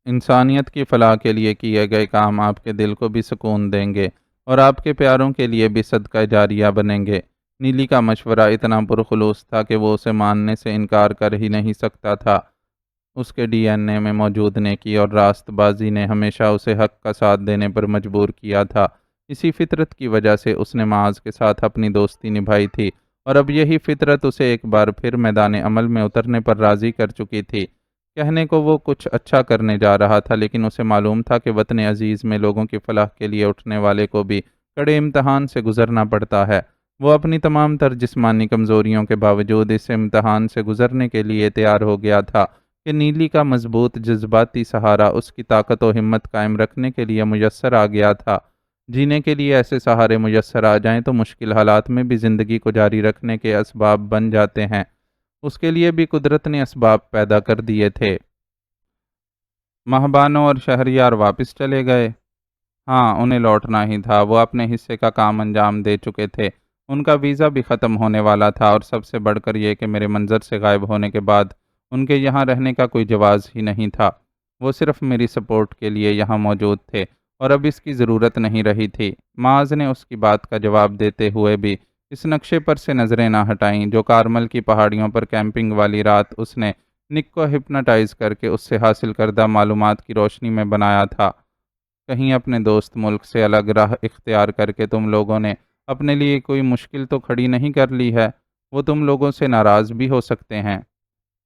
انسانیت کی فلاح کے لیے کیے گئے کام آپ کے دل کو بھی سکون دیں گے اور آپ کے پیاروں کے لیے بھی صدقہ جاریہ بنیں گے۔ نیلی کا مشورہ اتنا پرخلوص تھا کہ وہ اسے ماننے سے انکار کر ہی نہیں سکتا تھا۔ اس کے ڈی این اے میں موجود نیکی اور راست بازی نے ہمیشہ اسے حق کا ساتھ دینے پر مجبور کیا تھا۔ اسی فطرت کی وجہ سے اس نے معاذ کے ساتھ اپنی دوستی نبھائی تھی اور اب یہی فطرت اسے ایک بار پھر میدان عمل میں اترنے پر راضی کر چکی تھی۔ کہنے کو وہ کچھ اچھا کرنے جا رہا تھا، لیکن اسے معلوم تھا کہ وطن عزیز میں لوگوں کی فلاح کے لیے اٹھنے والے کو بھی کڑے امتحان سے گزرنا پڑتا ہے۔ وہ اپنی تمام تر جسمانی کمزوریوں کے باوجود اس امتحان سے گزرنے کے لیے تیار ہو گیا تھا کہ نیلی کا مضبوط جذباتی سہارا اس کی طاقت و ہمت قائم رکھنے کے لیے میسر آ گیا تھا۔ جینے کے لیے ایسے سہارے میسر آ جائیں تو مشکل حالات میں بھی زندگی کو جاری رکھنے کے اسباب بن جاتے ہیں۔ اس کے لیے بھی قدرت نے اسباب پیدا کر دیے تھے۔ مہبانوں اور شہریار واپس چلے گئے۔ ہاں، انہیں لوٹنا ہی تھا۔ وہ اپنے حصے کا کام انجام دے چکے تھے۔ ان کا ویزا بھی ختم ہونے والا تھا، اور سب سے بڑھ کر یہ کہ میرے منظر سے غائب ہونے کے بعد ان کے یہاں رہنے کا کوئی جواز ہی نہیں تھا۔ وہ صرف میری سپورٹ کے لیے یہاں موجود تھے، اور اب اس کی ضرورت نہیں رہی تھی۔ معاذ نے اس کی بات کا جواب دیتے ہوئے بھی اس نقشے پر سے نظریں نہ ہٹائیں جو کارمل کی پہاڑیوں پر کیمپنگ والی رات اس نے نک کو ہپناٹائز کر کے اس سے حاصل کردہ معلومات کی روشنی میں بنایا تھا۔ کہیں اپنے دوست ملک سے الگ راہ اختیار کر کے تم لوگوں نے اپنے لیے کوئی مشکل تو کھڑی نہیں کر لی ہے؟ وہ تم لوگوں سے ناراض بھی ہو سکتے ہیں۔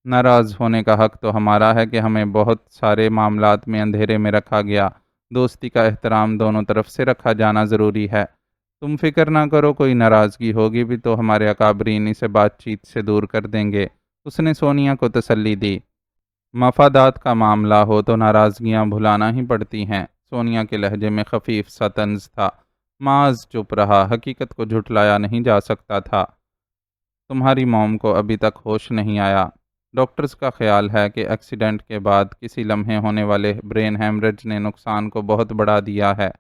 ناراض ہونے کا حق تو ہمارا ہے کہ ہمیں بہت سارے معاملات میں اندھیرے میں رکھا گیا۔ دوستی کا احترام دونوں طرف سے رکھا جانا ضروری ہے۔ تم فکر نہ کرو، کوئی ناراضگی ہوگی بھی تو ہمارے اکابرین اسے بات چیت سے دور کر دیں گے۔ اس نے سونیا کو تسلی دی۔ مفادات کا معاملہ ہو تو ناراضگیاں بھلانا ہی پڑتی ہیں۔ سونیا کے لہجے میں خفیف سا طنز تھا۔ معاذ چپ رہا۔ حقیقت کو جھٹلایا نہیں جا سکتا تھا۔ تمہاری موم کو ابھی تک ہوش نہیں آیا۔ ڈاکٹرز کا خیال ہے کہ ایکسیڈنٹ کے بعد کسی لمحے ہونے والے برین ہیمریج نے نقصان کو بہت بڑھا دیا ہے۔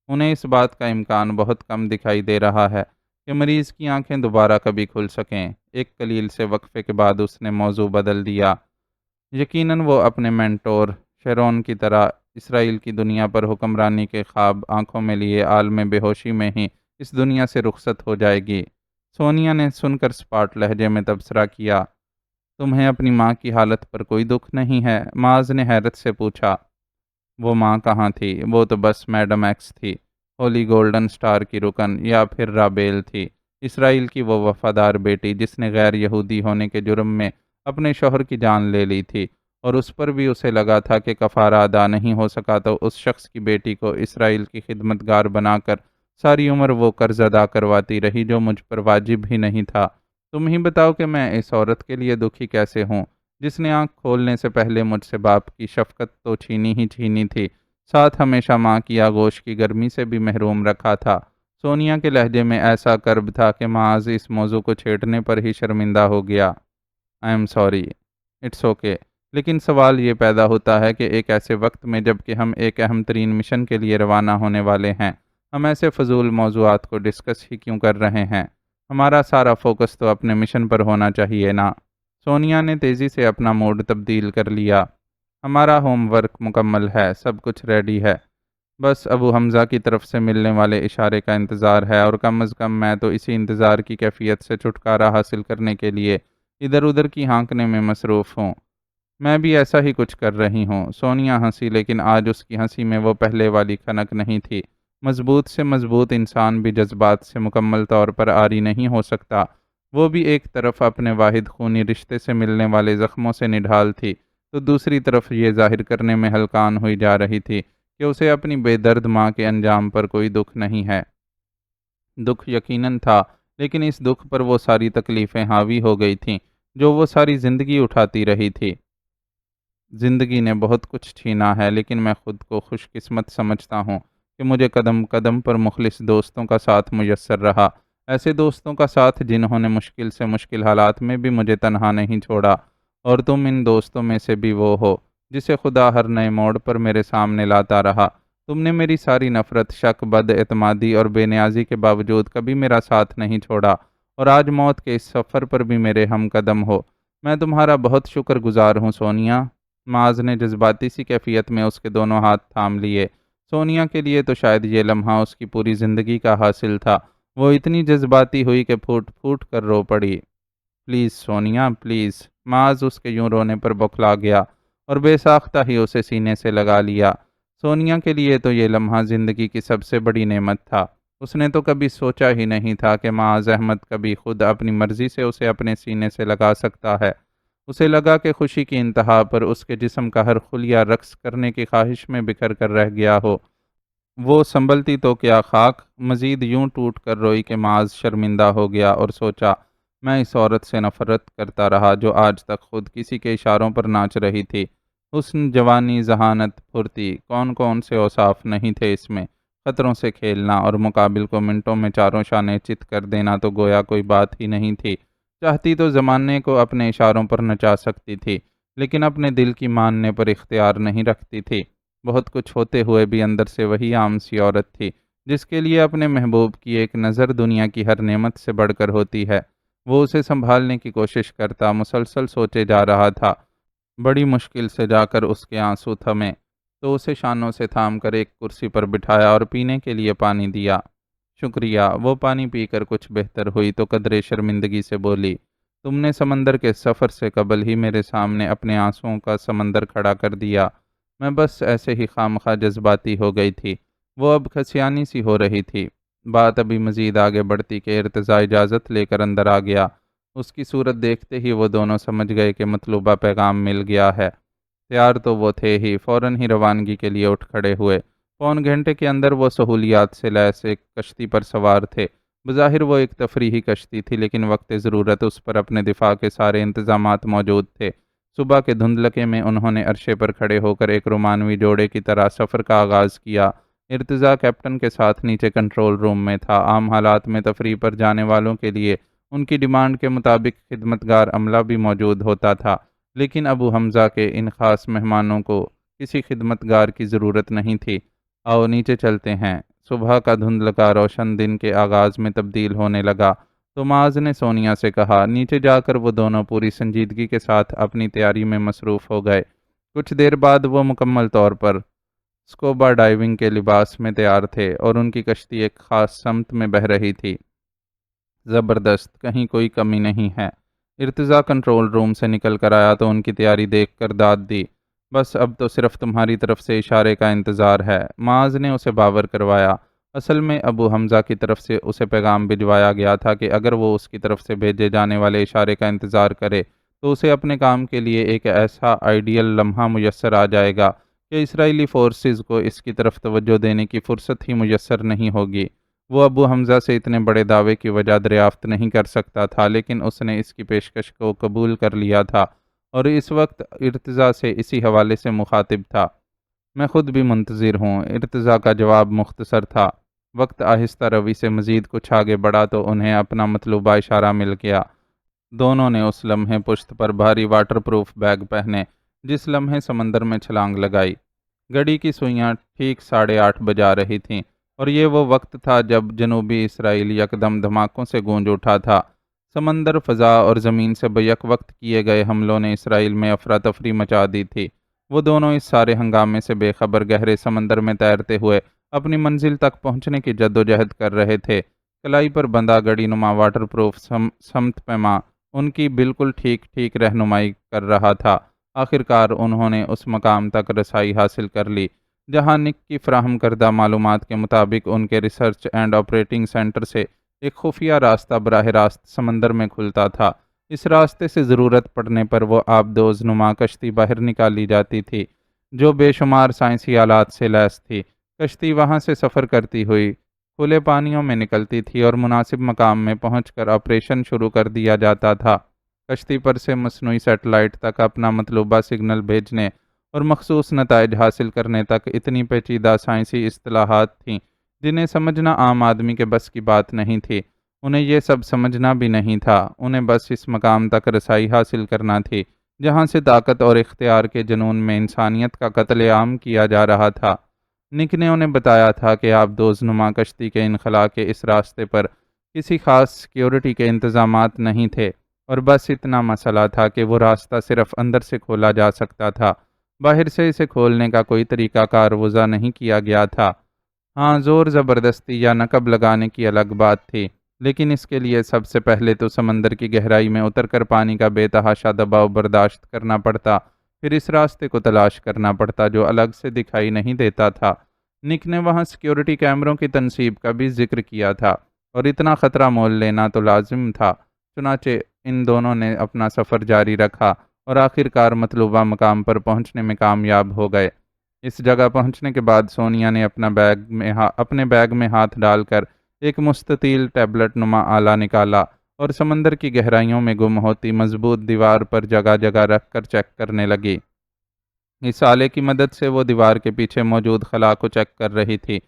انہیں اس بات کا امکان بہت کم دکھائی دے رہا ہے کہ مریض کی آنکھیں دوبارہ کبھی کھل سکیں۔ ایک قلیل سے وقفے کے بعد اس نے موضوع بدل دیا۔ یقیناً وہ اپنے مینٹور شیرون کی طرح اسرائیل کی دنیا پر حکمرانی کے خواب آنکھوں میں لیے عالم بے ہوشی میں ہی اس دنیا سے رخصت ہو جائے گی۔ سونیا نے سن کر سپاٹ لہجے میں تبصرہ کیا۔ تمہیں اپنی ماں کی حالت پر کوئی دکھ نہیں ہے؟ معاذ نے حیرت سے پوچھا۔ وہ ماں کہاں تھی؟ وہ تو بس میڈم ایکس تھی، ہولی گولڈن سٹار کی رکن، یا پھر رابیل تھی، اسرائیل کی وہ وفادار بیٹی جس نے غیر یہودی ہونے کے جرم میں اپنے شوہر کی جان لے لی تھی، اور اس پر بھی اسے لگا تھا کہ کفارہ ادا نہیں ہو سکا تو اس شخص کی بیٹی کو اسرائیل کی خدمت گار بنا کر ساری عمر وہ قرض ادا کرواتی رہی جو مجھ پر واجب ہی نہیں تھا۔ تم ہی بتاؤ کہ میں اس عورت کے لیے دکھی کیسے ہوں جس نے آنکھ کھولنے سے پہلے مجھ سے باپ کی شفقت تو چھینی ہی چھینی تھی، ساتھ ہمیشہ ماں کی آغوش کی گرمی سے بھی محروم رکھا تھا۔ سونیا کے لہجے میں ایسا کرب تھا کہ معاذ اس موضوع کو چھیڑنے پر ہی شرمندہ ہو گیا۔ I'm sorry, it's okay. لیکن سوال یہ پیدا ہوتا ہے کہ ایک ایسے وقت میں جب کہ ہم ایک اہم ترین مشن کے لیے روانہ ہونے والے ہیں، ہم ایسے فضول موضوعات کو ڈسکس ہی کیوں کر رہے ہیں؟ ہمارا سارا فوکس تو اپنے مشن پر ہونا چاہیے نا۔ سونیا نے تیزی سے اپنا موڈ تبدیل کر لیا۔ ہمارا ہوم ورک مکمل ہے، سب کچھ ریڈی ہے، بس ابو حمزہ کی طرف سے ملنے والے اشارے کا انتظار ہے، اور کم از کم میں تو اسی انتظار کی کیفیت سے چھٹکارا حاصل کرنے کے لیے ادھر ادھر کی ہانکنے میں مصروف ہوں۔ میں بھی ایسا ہی کچھ کر رہی ہوں۔ سونیا ہنسی، لیکن آج اس کی ہنسی میں وہ پہلے والی کھنک نہیں تھی۔ مضبوط سے مضبوط انسان بھی جذبات سے مکمل طور پر عاری نہیں ہو سکتا۔ وہ بھی ایک طرف اپنے واحد خونی رشتے سے ملنے والے زخموں سے نڈھال تھی، تو دوسری طرف یہ ظاہر کرنے میں ہلکان ہوئی جا رہی تھی کہ اسے اپنی بے درد ماں کے انجام پر کوئی دکھ نہیں ہے۔ دکھ یقیناً تھا، لیکن اس دکھ پر وہ ساری تکلیفیں حاوی ہو گئی تھیں جو وہ ساری زندگی اٹھاتی رہی تھی۔ زندگی نے بہت کچھ چھینا ہے، لیکن میں خود کو خوش قسمت سمجھتا ہوں کہ مجھے قدم قدم پر مخلص دوستوں کا ساتھ میسر رہا، ایسے دوستوں کا ساتھ جنہوں نے مشکل سے مشکل حالات میں بھی مجھے تنہا نہیں چھوڑا، اور تم ان دوستوں میں سے بھی وہ ہو جسے خدا ہر نئے موڑ پر میرے سامنے لاتا رہا۔ تم نے میری ساری نفرت، شک، بد اعتمادی اور بے نیازی کے باوجود کبھی میرا ساتھ نہیں چھوڑا، اور آج موت کے اس سفر پر بھی میرے ہم قدم ہو۔ میں تمہارا بہت شکر گزار ہوں سونیا۔ معاذ نے جذباتی سی کیفیت میں اس کے دونوں ہاتھ تھام لیے۔ سونیا کے لیے تو شاید یہ لمحہ اس کی پوری زندگی کا حاصل تھا۔ وہ اتنی جذباتی ہوئی کہ پھوٹ پھوٹ کر رو پڑی۔ Please Sonia, please. معاذ اس کے یوں رونے پر بوکھلا گیا اور بے ساختہ ہی اسے سینے سے لگا لیا۔ سونیا کے لیے تو یہ لمحہ زندگی کی سب سے بڑی نعمت تھا۔ اس نے تو کبھی سوچا ہی نہیں تھا کہ معاذ احمد کبھی خود اپنی مرضی سے اسے اپنے سینے سے لگا سکتا ہے۔ اسے لگا کہ خوشی کی انتہا پر اس کے جسم کا ہر خلیہ رقص کرنے کی خواہش میں بکھر کر رہ گیا ہو۔ وہ سنبھلتی تو کیا خاک، مزید یوں ٹوٹ کر روئی کہ معاذ شرمندہ ہو گیا اور سوچا، میں اس عورت سے نفرت کرتا رہا جو آج تک خود کسی کے اشاروں پر ناچ رہی تھی۔ حسن، جوانی، ذہانت، پھرتی، کون کون سے اوصاف نہیں تھے اس میں۔ خطروں سے کھیلنا اور مقابل کو منٹوں میں چاروں شانے چت کر دینا تو گویا کوئی بات ہی نہیں تھی۔ چاہتی تو زمانے کو اپنے اشاروں پر نچا سکتی تھی، لیکن اپنے دل کی ماننے پر اختیار نہیں رکھتی تھی۔ بہت کچھ ہوتے ہوئے بھی اندر سے وہی عام سی عورت تھی، جس کے لیے اپنے محبوب کی ایک نظر دنیا کی ہر نعمت سے بڑھ کر ہوتی ہے۔ وہ اسے سنبھالنے کی کوشش کرتا، مسلسل سوچے جا رہا تھا۔ بڑی مشکل سے جا کر اس کے آنسو تھمے، تو اسے شانوں سے تھام کر ایک کرسی پر بٹھایا اور پینے کے لیے پانی دیا۔ شکریہ۔ وہ پانی پی کر کچھ بہتر ہوئی تو قدرے شرمندگی سے بولی، تم نے سمندر کے سفر سے قبل ہی میرے سامنے اپنے آنسوؤں کا سمندر کھڑا کر دیا۔ میں بس ایسے ہی خواہ جذباتی ہو گئی تھی۔ وہ اب کھسیانی سی ہو رہی تھی۔ بات ابھی مزید آگے بڑھتی کہ ارتضیٰ اجازت لے کر اندر آ گیا۔ اس کی صورت دیکھتے ہی وہ دونوں سمجھ گئے کہ مطلوبہ پیغام مل گیا ہے۔ تیار تو وہ تھے ہی، فوراً ہی روانگی کے لیے اٹھ کھڑے ہوئے۔ پون گھنٹے کے اندر وہ سہولیات سے لیس ایک کشتی پر سوار تھے۔ بظاہر وہ ایک تفریحی کشتی تھی، لیکن وقت ضرورت اس پر اپنے دفاع کے سارے انتظامات موجود تھے۔ صبح کے دھندلکے میں انہوں نے عرشے پر کھڑے ہو کر ایک رومانوی جوڑے کی طرح سفر کا آغاز کیا۔ ارتضیٰ کیپٹن کے ساتھ نیچے کنٹرول روم میں تھا۔ عام حالات میں تفریح پر جانے والوں کے لیے ان کی ڈیمانڈ کے مطابق خدمتگار عملہ بھی موجود ہوتا تھا، لیکن ابو حمزہ کے ان خاص مہمانوں کو کسی خدمتگار کی ضرورت نہیں تھی۔ آؤ نیچے چلتے ہیں۔ صبح کا دھندلکا روشن دن کے آغاز میں تبدیل ہونے لگا تو معاذ نے سونیا سے کہا۔ نیچے جا کر وہ دونوں پوری سنجیدگی کے ساتھ اپنی تیاری میں مصروف ہو گئے۔ کچھ دیر بعد وہ مکمل طور پر اسکوبا ڈائیونگ کے لباس میں تیار تھے اور ان کی کشتی ایک خاص سمت میں بہہ رہی تھی۔ زبردست، کہیں کوئی کمی نہیں ہے۔ ارتضیٰ کنٹرول روم سے نکل کر آیا تو ان کی تیاری دیکھ کر داد دی۔ بس اب تو صرف تمہاری طرف سے اشارے کا انتظار ہے، معاذ نے اسے باور کروایا۔ اصل میں ابو حمزہ کی طرف سے اسے پیغام بھجوایا گیا تھا کہ اگر وہ اس کی طرف سے بھیجے جانے والے اشارے کا انتظار کرے تو اسے اپنے کام کے لیے ایک ایسا آئیڈیل لمحہ میسر آ جائے گا کہ اسرائیلی فورسز کو اس کی طرف توجہ دینے کی فرصت ہی میسر نہیں ہوگی۔ وہ ابو حمزہ سے اتنے بڑے دعوے کی وجہ دریافت نہیں کر سکتا تھا، لیکن اس نے اس کی پیشکش کو قبول کر لیا تھا اور اس وقت ارتضیٰ سے اسی حوالے سے مخاطب تھا۔ میں خود بھی منتظر ہوں۔ ارتضیٰ کا جواب مختصر تھا۔ وقت آہستہ روی سے مزید کچھ آگے بڑھا تو انہیں اپنا مطلوبہ اشارہ مل گیا۔ دونوں نے اس لمحے پشت پر بھاری واٹر پروف بیگ پہنے جس لمحے سمندر میں چھلانگ لگائی۔ گھڑی کی سوئیاں ٹھیک 8:30 بجا رہی تھیں اور یہ وہ وقت تھا جب جنوبی اسرائیل یکدم دھماکوں سے گونج اٹھا تھا۔ سمندر، فضا اور زمین سے بیک وقت کیے گئے حملوں نے اسرائیل میں افراتفری مچا دی تھی۔ وہ دونوں اس سارے ہنگامے سے بے خبر گہرے سمندر میں تیرتے ہوئے اپنی منزل تک پہنچنے کی جدوجہد کر رہے تھے۔ کلائی پر بندھا گڑی نما واٹر پروف سمت پیما ان کی بالکل ٹھیک رہنمائی کر رہا تھا۔ آخرکار انہوں نے اس مقام تک رسائی حاصل کر لی جہاں نک کی فراہم کردہ معلومات کے مطابق ان کے ریسرچ اینڈ آپریٹنگ سینٹر سے ایک خفیہ راستہ براہ راست سمندر میں کھلتا تھا۔ اس راستے سے ضرورت پڑنے پر وہ آبدوز نما کشتی باہر نکالی جاتی تھی جو بے شمار سائنسی آلات سے لیس تھی۔ کشتی وہاں سے سفر کرتی ہوئی کھلے پانیوں میں نکلتی تھی اور مناسب مقام میں پہنچ کر آپریشن شروع کر دیا جاتا تھا۔ کشتی پر سے مصنوعی سیٹلائٹ تک اپنا مطلوبہ سگنل بھیجنے اور مخصوص نتائج حاصل کرنے تک اتنی پیچیدہ سائنسی اصطلاحات تھیں جنہیں سمجھنا عام آدمی کے بس کی بات نہیں تھی۔ انہیں یہ سب سمجھنا بھی نہیں تھا، انہیں بس اس مقام تک رسائی حاصل کرنا تھی جہاں سے طاقت اور اختیار کے جنون میں انسانیت کا قتل عام کیا جا رہا تھا۔ نک نے انہیں بتایا تھا کہ آبدوز نما کشتی کے انخلا کے اس راستے پر کسی خاص سیکیورٹی کے انتظامات نہیں تھے اور بس اتنا مسئلہ تھا کہ وہ راستہ صرف اندر سے کھولا جا سکتا تھا، باہر سے اسے کھولنے کا کوئی طریقہ کار وضع نہیں کیا گیا تھا۔ ہاں، زور زبردستی یا نقب لگانے کی الگ بات تھی، لیکن اس کے لیے سب سے پہلے تو سمندر کی گہرائی میں اتر کر پانی کا بے تحاشا دباؤ برداشت کرنا پڑتا، پھر اس راستے کو تلاش کرنا پڑتا جو الگ سے دکھائی نہیں دیتا تھا۔ نک نے وہاں سیکیورٹی کیمروں کی تنصیب کا بھی ذکر کیا تھا اور اتنا خطرہ مول لینا تو لازم تھا۔ چنانچہ ان دونوں نے اپنا سفر جاری رکھا اور آخر کار مطلوبہ مقام پر پہنچنے میں کامیاب ہو گئے۔ اس جگہ پہنچنے کے بعد سونیا نے اپنے بیگ میں ہاتھ ڈال کر ایک مستطیل ٹیبلٹ نما آلہ نکالا اور سمندر کی گہرائیوں میں گم ہوتی مضبوط دیوار پر جگہ جگہ رکھ کر چیک کرنے لگی۔ اس آلے کی مدد سے وہ دیوار کے پیچھے موجود خلا کو چیک کر رہی تھی۔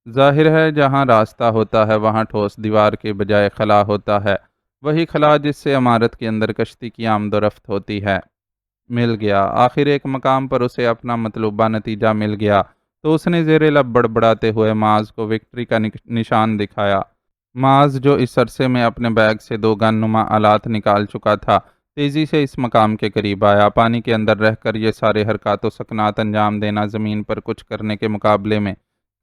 ظاہر ہے جہاں راستہ ہوتا ہے وہاں ٹھوس دیوار کے بجائے خلا ہوتا ہے، وہی خلا جس سے عمارت کے اندر کشتی کی آمد و رفت ہوتی ہے۔ مل گیا۔ آخر ایک مقام پر اسے اپنا مطلوبہ نتیجہ مل گیا تو اس نے زیر لب بڑبڑاتے ہوئے معاذ کو وکٹری کا نشان دکھایا۔ معاذ جو اس عرصے میں اپنے بیگ سے 2 گن نما آلات نکال چکا تھا، تیزی سے اس مقام کے قریب آیا۔ پانی کے اندر رہ کر یہ سارے حرکات و سکنات انجام دینا زمین پر کچھ کرنے کے مقابلے میں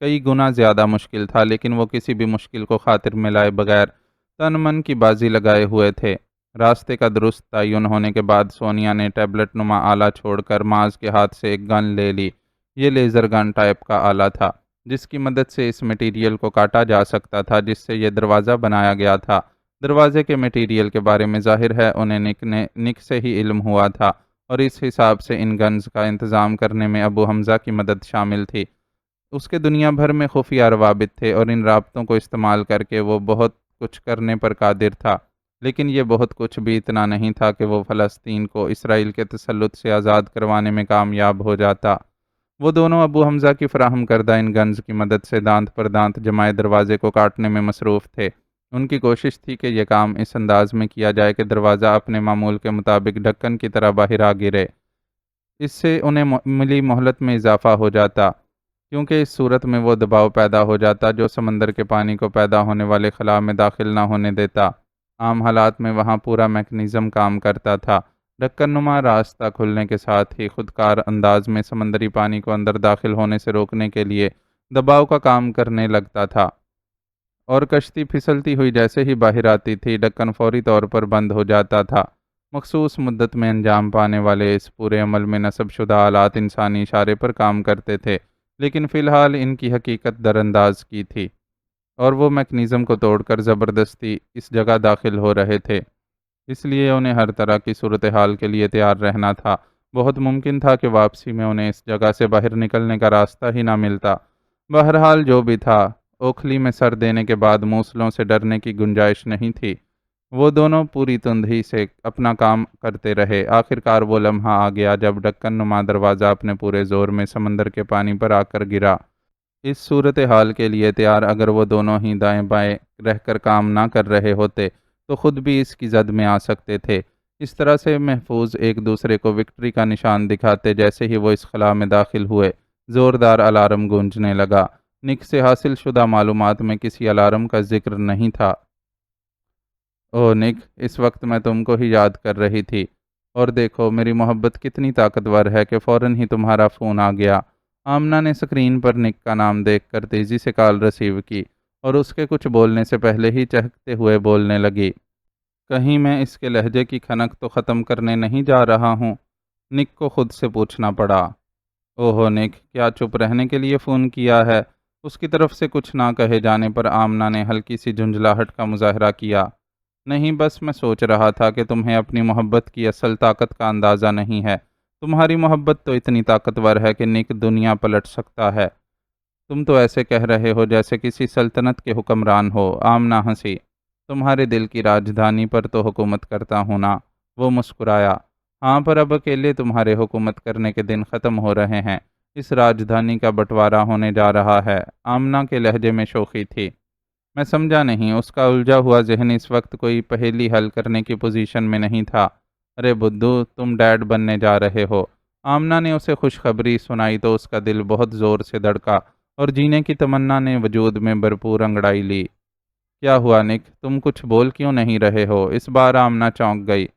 کئی گنا زیادہ مشکل تھا، لیکن وہ کسی بھی مشکل کو خاطر میں لائے بغیر تن من کی بازی لگائے ہوئے تھے۔ راستے کا درست تعین ہونے کے بعد سونیا نے ٹیبلٹ نما آلہ چھوڑ کر معاذ کے ہاتھ سے ایک گن لے لی۔ یہ لیزر گن ٹائپ کا آلہ تھا، جس کی مدد سے اس مٹیریل کو کاٹا جا سکتا تھا جس سے یہ دروازہ بنایا گیا تھا۔ دروازے کے مٹیریل کے بارے میں ظاہر ہے انہیں نک سے ہی علم ہوا تھا، اور اس حساب سے ان گنز کا انتظام کرنے میں ابو حمزہ کی مدد شامل تھی۔ اس کے دنیا بھر میں خفیہ روابط تھے اور ان رابطوں کو استعمال کر کے وہ بہت کچھ کرنے پر قادر تھا، لیکن یہ بہت کچھ بھی اتنا نہیں تھا کہ وہ فلسطین کو اسرائیل کے تسلط سے آزاد کروانے میں کامیاب ہو جاتا۔ وہ دونوں ابو حمزہ کی فراہم کردہ ان گنز کی مدد سے دانت پر دانت جمائے دروازے کو کاٹنے میں مصروف تھے۔ ان کی کوشش تھی کہ یہ کام اس انداز میں کیا جائے کہ دروازہ اپنے معمول کے مطابق ڈھکن کی طرح باہر آ گرے۔ اس سے انہیں ملی مہلت میں اضافہ ہو جاتا، کیونکہ اس صورت میں وہ دباؤ پیدا ہو جاتا جو سمندر کے پانی کو پیدا ہونے والے خلا میں داخل نہ ہونے دیتا۔ عام حالات میں وہاں پورا میکانزم کام کرتا تھا۔ ڈھکن نما راستہ کھلنے کے ساتھ ہی خودکار انداز میں سمندری پانی کو اندر داخل ہونے سے روکنے کے لیے دباؤ کا کام کرنے لگتا تھا، اور کشتی پھسلتی ہوئی جیسے ہی باہر آتی تھی ڈھکن فوری طور پر بند ہو جاتا تھا۔ مخصوص مدت میں انجام پانے والے اس پورے عمل میں نصب شدہ آلات انسانی اشارے پر کام کرتے تھے، لیکن فی الحال ان کی حقیقت در انداز کی تھی، اور وہ میکانزم کو توڑ کر زبردستی اس جگہ داخل ہو رہے تھے۔ اس لیے انہیں ہر طرح کی صورتحال کے لیے تیار رہنا تھا۔ بہت ممکن تھا کہ واپسی میں انہیں اس جگہ سے باہر نکلنے کا راستہ ہی نہ ملتا۔ بہرحال جو بھی تھا، اوکھلی میں سر دینے کے بعد موصلوں سے ڈرنے کی گنجائش نہیں تھی۔ وہ دونوں پوری تندہی سے اپنا کام کرتے رہے۔ آخر کار وہ لمحہ آ گیا جب ڈھکن نما دروازہ اپنے پورے زور میں سمندر کے پانی پر آ کر گرا۔ اس صورتحال کے لیے تیار اگر وہ دونوں ہی دائیں بائیں رہ کر کام نہ کر رہے ہوتے تو خود بھی اس کی زد میں آ سکتے تھے۔ اس طرح سے محفوظ ایک دوسرے کو وکٹری کا نشان دکھاتے جیسے ہی وہ اس خلا میں داخل ہوئے، زوردار الارم گونجنے لگا۔ نک سے حاصل شدہ معلومات میں کسی الارم کا ذکر نہیں تھا۔ اوہ نک، اس وقت میں تم کو ہی یاد کر رہی تھی، اور دیکھو میری محبت کتنی طاقتور ہے کہ فوراً ہی تمہارا فون آ گیا۔ آمنہ نے سکرین پر نک کا نام دیکھ کر تیزی سے کال ریسیو کی، اور اس کے کچھ بولنے سے پہلے ہی چہکتے ہوئے بولنے لگی۔ کہیں میں اس کے لہجے کی کھنک تو ختم کرنے نہیں جا رہا ہوں؟ نک کو خود سے پوچھنا پڑا۔ اوہو نک، کیا چپ رہنے کے لیے فون کیا ہے؟ اس کی طرف سے کچھ نہ کہے جانے پر آمنہ نے ہلکی سی جھنجھلاہٹ کا مظاہرہ کیا۔ نہیں، بس میں سوچ رہا تھا کہ تمہیں اپنی محبت کی اصل طاقت کا اندازہ نہیں ہے۔ تمہاری محبت تو اتنی طاقتور ہے کہ نک دنیا پلٹ سکتا ہے۔ تم تو ایسے کہہ رہے ہو جیسے کسی سلطنت کے حکمران ہو۔ آمنہ ہنسی۔ تمہارے دل کی راجدھانی پر تو حکومت کرتا ہوں نا، وہ مسکرایا۔ ہاں، پر اب اکیلے تمہارے حکومت کرنے کے دن ختم ہو رہے ہیں، اس راجدھانی کا بٹوارا ہونے جا رہا ہے۔ آمنہ کے لہجے میں شوخی تھی۔ میں سمجھا نہیں، اس کا الجھا ہوا ذہن اس وقت کوئی پہیلی حل کرنے کی پوزیشن میں نہیں تھا۔ ارے بدھو، تم ڈیڈ بننے جا رہے ہو۔ آمنہ نے اسے خوشخبری سنائی تو اس کا دل بہت زور سے دھڑکا، اور جینے کی تمنا نے وجود میں بھرپور انگڑائی لی۔ کیا ہوا نک، تم کچھ بول کیوں نہیں رہے ہو؟ اس بار آمنہ چونک گئی۔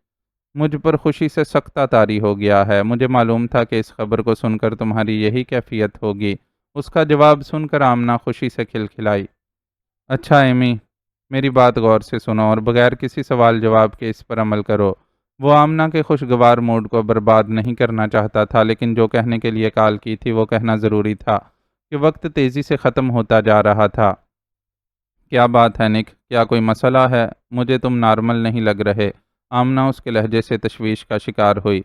مجھ پر خوشی سے سکتہ طاری ہو گیا ہے۔ مجھے معلوم تھا کہ اس خبر کو سن کر تمہاری یہی کیفیت ہوگی۔ اس کا جواب سن کر آمنہ خوشی سے کھلکھلائی۔ اچھا ایمی، میری بات غور سے سنو اور بغیر کسی سوال جواب کے اس پر عمل کرو۔ وہ آمنہ کے خوشگوار موڈ کو برباد نہیں کرنا چاہتا تھا، لیکن جو کہنے کے لیے کال کی تھی وہ کہنا ضروری تھا کہ وقت تیزی سے ختم ہوتا جا رہا تھا۔ کیا بات ہے نک، کیا کوئی مسئلہ ہے؟ مجھے تم نارمل نہیں لگ رہے۔ آمنہ اس کے لہجے سے تشویش کا شکار ہوئی۔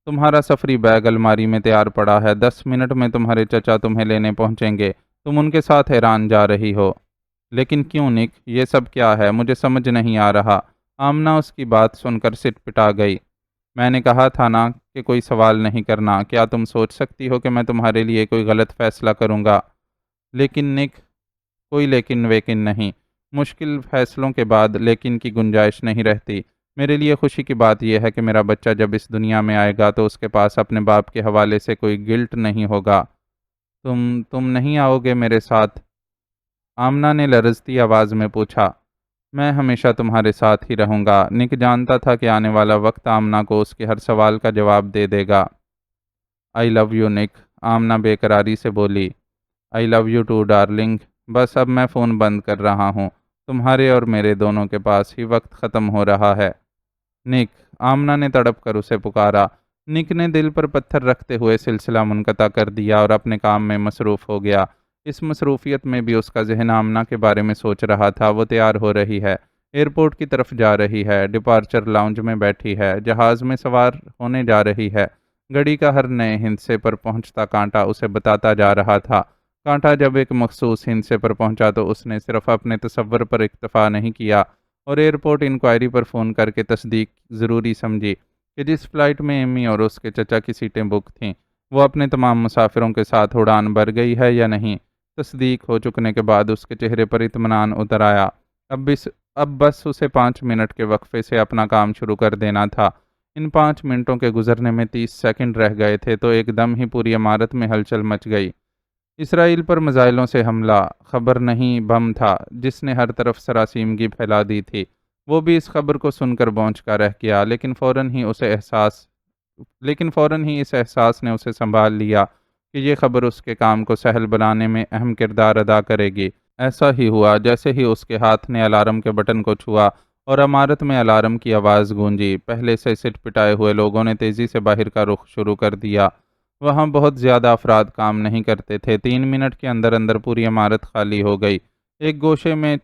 تمہارا سفری بیگ الماری میں تیار پڑا ہے، 10 منٹ میں تمہارے چچا تمہیں لینے پہنچیں گے، تم ان کے ساتھ ایران جا رہی ہو۔ لیکن کیوں نک، یہ سب کیا ہے؟ مجھے سمجھ نہیں آ رہا۔ آمنہ اس کی بات سن کر سٹ پٹا گئی۔ میں نے کہا تھا نا کہ کوئی سوال نہیں کرنا، کیا تم سوچ سکتی ہو کہ میں تمہارے لیے کوئی غلط فیصلہ کروں گا؟ لیکن نک، کوئی لیکن ویکن نہیں، مشکل فیصلوں کے بعد لیکن کی گنجائش نہیں رہتی۔ میرے لیے خوشی کی بات یہ ہے کہ میرا بچہ جب اس دنیا میں آئے گا تو اس کے پاس اپنے باپ کے حوالے سے کوئی گلٹ نہیں ہوگا۔ تم نہیں آؤ گے میرے ساتھ؟ آمنہ نے لرزتی آواز میں پوچھا۔ میں ہمیشہ تمہارے ساتھ ہی رہوں گا۔ نک جانتا تھا کہ آنے والا وقت آمنہ کو اس کے ہر سوال کا جواب دے دے گا۔ آئی لو یو نک، آمنہ بے قراری سے بولی۔ آئی لو یو ٹو ڈارلنگ، بس اب میں فون بند کر رہا ہوں، تمہارے اور میرے دونوں کے پاس ہی وقت ختم ہو رہا ہے۔ نک، آمنہ نے تڑپ کر اسے پکارا۔ نک نے دل پر پتھر رکھتے ہوئے سلسلہ منقطع کر دیا اور اپنے کام میں مصروف ہو گیا۔ اس مصروفیت میں بھی اس کا ذہن آمنہ کے بارے میں سوچ رہا تھا۔ وہ تیار ہو رہی ہے، ایئرپورٹ کی طرف جا رہی ہے، ڈپارچر لاؤنج میں بیٹھی ہے، جہاز میں سوار ہونے جا رہی ہے۔ گھڑی کا ہر نئے ہندسے پر پہنچتا کانٹا اسے بتاتا جا رہا تھا۔ کانٹا جب ایک مخصوص ہندسے پر پہنچا تو اس نے صرف اپنے تصور پر اکتفا نہیں کیا اور ایئرپورٹ انکوائری پر فون کر کے تصدیق ضروری سمجھی کہ جس فلائٹ میں ایمی اور اس کے چچا کی سیٹیں بک تھیں وہ اپنے تمام مسافروں کے ساتھ اڑان بھر گئی ہے یا نہیں۔ تصدیق ہو چکنے کے بعد اس کے چہرے پر اطمینان اتر آیا۔ اب بس اسے 5 منٹ کے وقفے سے اپنا کام شروع کر دینا تھا۔ ان 5 منٹوں کے گزرنے میں 30 سیکنڈ رہ گئے تھے تو ایک دم ہی پوری عمارت میں ہلچل مچ گئی۔ اسرائیل پر میزائلوں سے حملہ، خبر نہیں بم تھا جس نے ہر طرف سراسیمگی پھیلا دی تھی۔ وہ بھی اس خبر کو سن کر بونچ کا رہ گیا، لیکن فوراً ہی اس احساس نے اسے سنبھال لیا کہ یہ خبر اس کے کام کو سہل بنانے میں اہم کردار ادا کرے گی۔ ایسا ہی ہوا۔ جیسے ہی اس کے ہاتھ نے الارم کے بٹن کو چھوا اور عمارت میں الارم کی آواز گونجی، پہلے سے سٹ پٹائے ہوئے لوگوں نے تیزی سے باہر کا رخ شروع کر دیا۔ وہاں بہت زیادہ افراد کام نہیں کرتے تھے۔ 3 منٹ کے اندر اندر پوری عمارت خالی ہو گئی۔ ایک گوشے میں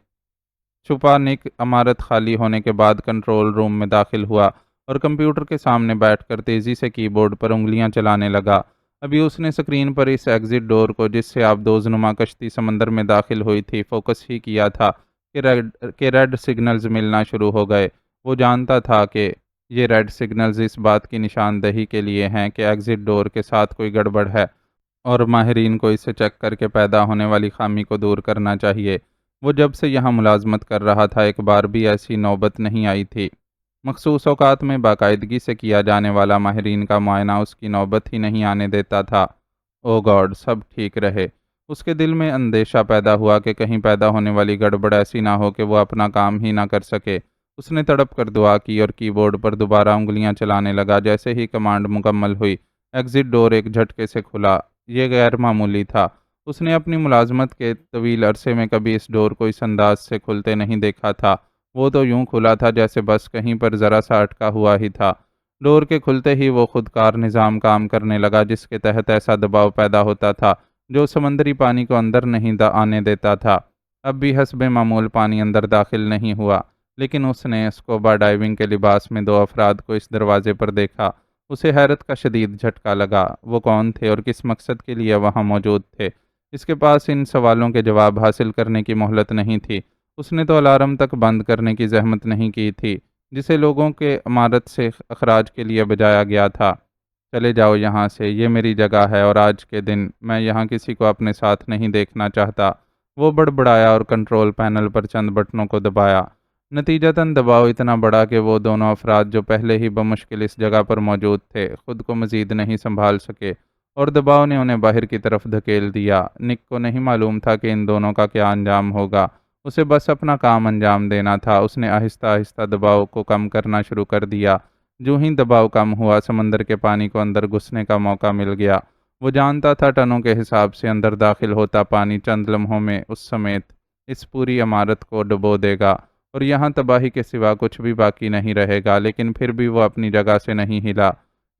چھپا نک عمارت خالی ہونے کے بعد کنٹرول روم میں داخل ہوا اور کمپیوٹر کے سامنے بیٹھ کر تیزی سے کی بورڈ پر انگلیاں چلانے لگا۔ ابھی اس نے سکرین پر اس ایگزٹ ڈور کو جس سے آبدوزنما کشتی سمندر میں داخل ہوئی تھی فوکس ہی کیا تھا کہ ریڈ سگنلز ملنا شروع ہو گئے۔ وہ جانتا تھا کہ یہ ریڈ سگنلز اس بات کی نشاندہی کے لیے ہیں کہ ایگزٹ ڈور کے ساتھ کوئی گڑبڑ ہے اور ماہرین کو اسے چیک کر کے پیدا ہونے والی خامی کو دور کرنا چاہیے۔ وہ جب سے یہاں ملازمت کر رہا تھا ایک بار بھی ایسی نوبت نہیں آئی تھی۔ مخصوص اوقات میں باقاعدگی سے کیا جانے والا ماہرین کا معائنہ اس کی نوبت ہی نہیں آنے دیتا تھا۔ او گاڈ، سب ٹھیک رہے۔ اس کے دل میں اندیشہ پیدا ہوا کہ کہیں پیدا ہونے والی گڑبڑ ایسی نہ ہو کہ وہ اپنا کام ہی نہ کر سکے۔ اس نے تڑپ کر دعا کی اور کی بورڈ پر دوبارہ انگلیاں چلانے لگا۔ جیسے ہی کمانڈ مکمل ہوئی، ایگزٹ ڈور ایک جھٹکے سے کھلا۔ یہ غیر معمولی تھا۔ اس نے اپنی ملازمت کے طویل عرصے میں کبھی اس ڈور کو اس انداز سے کھلتے نہیں دیکھا تھا۔ وہ تو یوں کھلا تھا جیسے بس کہیں پر ذرا سا اٹکا ہوا ہی تھا۔ ڈور کے کھلتے ہی وہ خودکار نظام کام کرنے لگا جس کے تحت ایسا دباؤ پیدا ہوتا تھا جو سمندری پانی کو اندر نہیں آنے دیتا تھا۔ اب بھی حسب معمول پانی اندر داخل نہیں ہوا، لیکن اس نے اسکوبا ڈائیونگ کے لباس میں 2 افراد کو اس دروازے پر دیکھا۔ اسے حیرت کا شدید جھٹکا لگا۔ وہ کون تھے اور کس مقصد کے لیے وہاں موجود تھے؟ اس کے پاس ان سوالوں کے جواب حاصل کرنے کی مہلت نہیں تھی۔ اس نے تو الارم تک بند کرنے کی زحمت نہیں کی تھی جسے لوگوں کے عمارت سے اخراج کے لیے بجایا گیا تھا۔ چلے جاؤ یہاں سے، یہ میری جگہ ہے اور آج کے دن میں یہاں کسی کو اپنے ساتھ نہیں دیکھنا چاہتا۔ وہ بڑبڑایا اور کنٹرول پینل پر چند بٹنوں کو دبایا۔ نتیجتاً دباؤ اتنا بڑا کہ وہ دونوں افراد جو پہلے ہی بمشکل اس جگہ پر موجود تھے خود کو مزید نہیں سنبھال سکے اور دباؤ نے انہیں باہر کی طرف دھکیل دیا۔ نک کو نہیں معلوم تھا کہ ان دونوں کا کیا انجام ہوگا۔ اسے بس اپنا کام انجام دینا تھا۔ اس نے آہستہ آہستہ دباؤ کو کم کرنا شروع کر دیا۔ جو ہی دباؤ کم ہوا، سمندر کے پانی کو اندر گھسنے کا موقع مل گیا۔ وہ جانتا تھا ٹنوں کے حساب سے اندر داخل ہوتا پانی چند لمحوں میں اس سمیت اس پوری عمارت کو ڈبو دے گا اور یہاں تباہی کے سوا کچھ بھی باقی نہیں رہے گا، لیکن پھر بھی وہ اپنی جگہ سے نہیں ہلا۔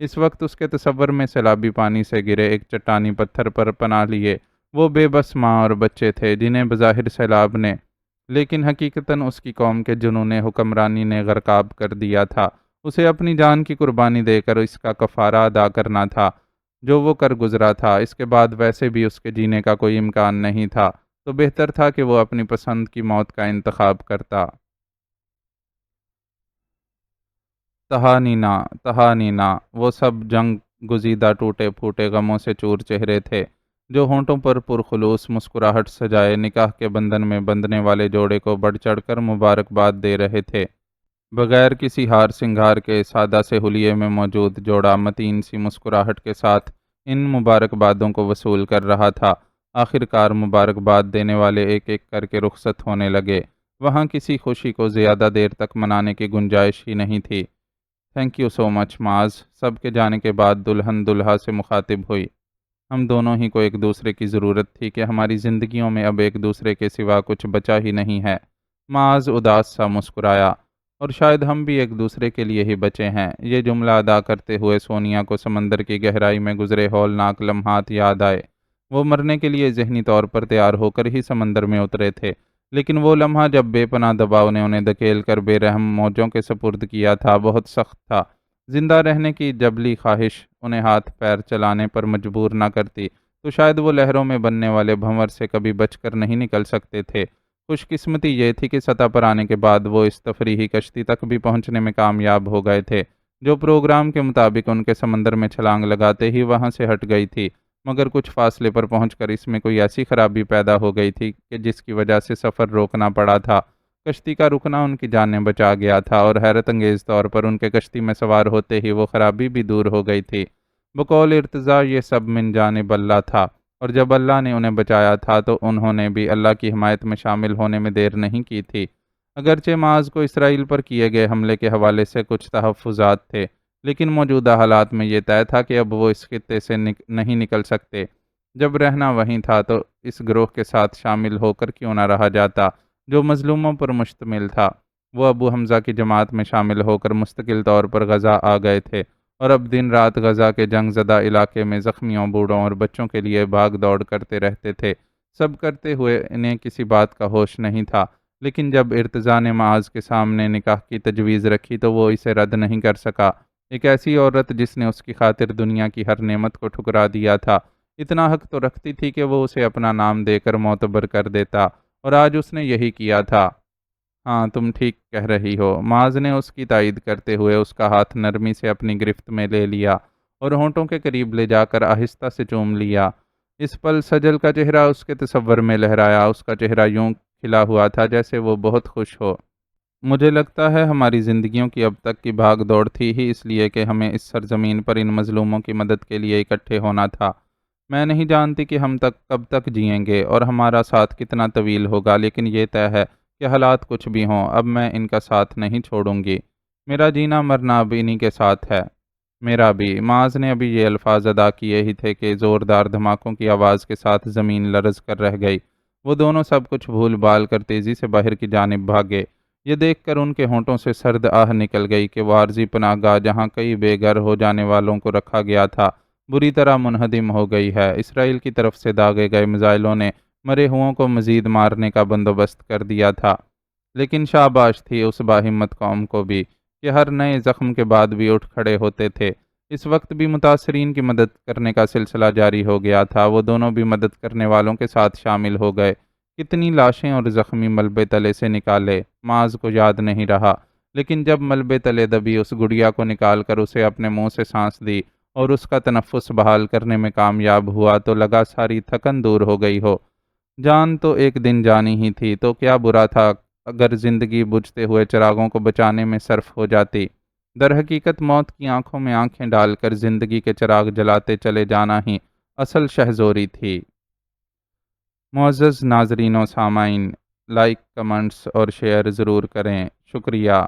اس وقت اس کے تصور میں سیلابی پانی سے گرے ایک چٹانی پتھر پر پناہ لیے وہ بے بس ماں اور بچے تھے جنہیں بظاہر سیلاب نے لیکن حقیقتاً اس کی قوم کے جنون حکمرانی نے غرقاب کر دیا تھا۔ اسے اپنی جان کی قربانی دے کر اس کا کفارہ ادا کرنا تھا جو وہ کر گزرا تھا۔ اس کے بعد ویسے بھی اس کے جینے کا کوئی امکان نہیں تھا، تو بہتر تھا کہ وہ اپنی پسند کی موت کا انتخاب کرتا۔ تہانینا تہانینا وہ سب جنگ گزیدہ ٹوٹے پھوٹے غموں سے چور چہرے تھے جو ہونٹوں پر پرخلوص مسکراہٹ سجائے نکاح کے بندھن میں بندھنے والے جوڑے کو بڑھ چڑھ کر مبارکباد دے رہے تھے۔ بغیر کسی ہار سنگھار کے سادہ سے حلیے میں موجود جوڑا متین سی مسکراہٹ کے ساتھ ان مبارکبادوں کو وصول کر رہا تھا۔ آخر کار مبارکباد دینے والے ایک ایک کر کے رخصت ہونے لگے۔ وہاں کسی خوشی کو زیادہ دیر تک منانے کی گنجائش ہی نہیں تھی۔ تھینک یو سو مچ معاذ، سب کے جانے کے بعد دلہن دلہا سے مخاطب ہوئی۔ ہم دونوں ہی کو ایک دوسرے کی ضرورت تھی کہ ہماری زندگیوں میں اب ایک دوسرے کے سوا کچھ بچا ہی نہیں ہے۔ معاذ اداس سا مسکرایا۔ اور شاید ہم بھی ایک دوسرے کے لیے ہی بچے ہیں۔ یہ جملہ ادا کرتے ہوئے سونیا کو سمندر کی گہرائی میں گزرے ہولناک لمحات یاد آئے۔ وہ مرنے کے لیے ذہنی طور پر تیار ہو کر ہی سمندر میں اترے تھے، لیکن وہ لمحہ جب بے پناہ دباؤ نے انہیں دھکیل کر بے رحم موجوں کے سپرد کیا تھا بہت سخت تھا۔ زندہ رہنے کی جبلی خواہش انہیں ہاتھ پیر چلانے پر مجبور نہ کرتی تو شاید وہ لہروں میں بننے والے بھنور سے کبھی بچ کر نہیں نکل سکتے تھے۔ خوش قسمتی یہ تھی کہ سطح پر آنے کے بعد وہ اس تفریحی کشتی تک بھی پہنچنے میں کامیاب ہو گئے تھے جو پروگرام کے مطابق ان کے سمندر میں چھلانگ لگاتے ہی وہاں سے ہٹ گئی تھی، مگر کچھ فاصلے پر پہنچ کر اس میں کوئی ایسی خرابی پیدا ہو گئی تھی کہ جس کی وجہ سے سفر روکنا پڑا تھا۔ کشتی کا رکنا ان کی جانیں بچا گیا تھا اور حیرت انگیز طور پر ان کے کشتی میں سوار ہوتے ہی وہ خرابی بھی دور ہو گئی تھی۔ بقول ارتضیٰ یہ سب من جانب اللہ تھا، اور جب اللہ نے انہیں بچایا تھا تو انہوں نے بھی اللہ کی حمایت میں شامل ہونے میں دیر نہیں کی تھی۔ اگرچہ معاذ کو اسرائیل پر کیے گئے حملے کے حوالے سے کچھ تحفظات تھے، لیکن موجودہ حالات میں یہ طے تھا کہ اب وہ اس خطے سے نہیں نکل سکتے۔ جب رہنا وہیں تھا تو اس گروہ کے ساتھ شامل ہو کر کیوں نہ رہا جاتا جو مظلوموں پر مشتمل تھا۔ وہ ابو حمزہ کی جماعت میں شامل ہو کر مستقل طور پر غزہ آ گئے تھے اور اب دن رات غزہ کے جنگ زدہ علاقے میں زخمیوں، بوڑھوں اور بچوں کے لیے بھاگ دوڑ کرتے رہتے تھے۔ سب کرتے ہوئے انہیں کسی بات کا ہوش نہیں تھا، لیکن جب ارتضیٰ نے معاذ کے سامنے نکاح کی تجویز رکھی تو وہ اسے رد نہیں کر سکا۔ ایک ایسی عورت جس نے اس کی خاطر دنیا کی ہر نعمت کو ٹھکرا دیا تھا، اتنا حق تو رکھتی تھی کہ وہ اسے اپنا نام دے کر معتبر کر دیتا، اور آج اس نے یہی کیا تھا۔ ہاں تم ٹھیک کہہ رہی ہو، معاذ نے اس کی تائید کرتے ہوئے اس کا ہاتھ نرمی سے اپنی گرفت میں لے لیا اور ہونٹوں کے قریب لے جا کر آہستہ سے چوم لیا۔ اس پل سجل کا چہرہ اس کے تصور میں لہرایا۔ اس کا چہرہ یوں کھلا ہوا تھا جیسے وہ بہت خوش ہو۔ مجھے لگتا ہے ہماری زندگیوں کی اب تک کی بھاگ دوڑ تھی ہی اس لیے کہ ہمیں اس سرزمین پر ان مظلوموں کی مدد کے لیے اکٹھے ہونا تھا۔ میں نہیں جانتی کہ ہم کب تک جئیں گے اور ہمارا ساتھ کتنا طویل ہوگا، لیکن یہ طے ہے کہ حالات کچھ بھی ہوں اب میں ان کا ساتھ نہیں چھوڑوں گی۔ میرا جینا مرنا اب انہی کے ساتھ ہے۔ میرا بھی۔ معاذ نے ابھی یہ الفاظ ادا کیے ہی تھے کہ زوردار دھماکوں کی آواز کے ساتھ زمین لرز کر رہ گئی۔ وہ دونوں سب کچھ بھول بھال کر تیزی سے باہر کی جانب بھاگے۔ یہ دیکھ کر ان کے ہونٹوں سے سرد آہ نکل گئی کہ وہ عارضی پناہ گاہ جہاں کئی بے گھر ہو جانے والوں کو رکھا گیا تھا بری طرح منہدم ہو گئی ہے۔ اسرائیل کی طرف سے داغے گئے میزائلوں نے مرے ہوں کو مزید مارنے کا بندوبست کر دیا تھا، لیکن شاباش تھی اس باہمت قوم کو بھی کہ ہر نئے زخم کے بعد بھی اٹھ کھڑے ہوتے تھے۔ اس وقت بھی متاثرین کی مدد کرنے کا سلسلہ جاری ہو گیا تھا۔ وہ دونوں بھی مدد کرنے والوں کے ساتھ شامل ہو گئے۔ کتنی لاشیں اور زخمی ملبے تلے سے نکالے معاذ کو یاد نہیں رہا، لیکن جب ملبے تلے دبی اس گڑیا کو نکال کر اسے اپنے منہ سے سانس دی اور اس کا تنفس بحال کرنے میں کامیاب ہوا تو لگا ساری تھکن دور ہو گئی ہو۔ جان تو ایک دن جانی ہی تھی، تو کیا برا تھا اگر زندگی بجھتے ہوئے چراغوں کو بچانے میں صرف ہو جاتی۔ در حقیقت موت کی آنکھوں میں آنکھیں ڈال کر زندگی کے چراغ جلاتے چلے جانا ہی اصل شہزوری تھی۔ معزز ناظرین و سامعین، لائک، کمنٹس اور شیئر ضرور کریں۔ شکریہ۔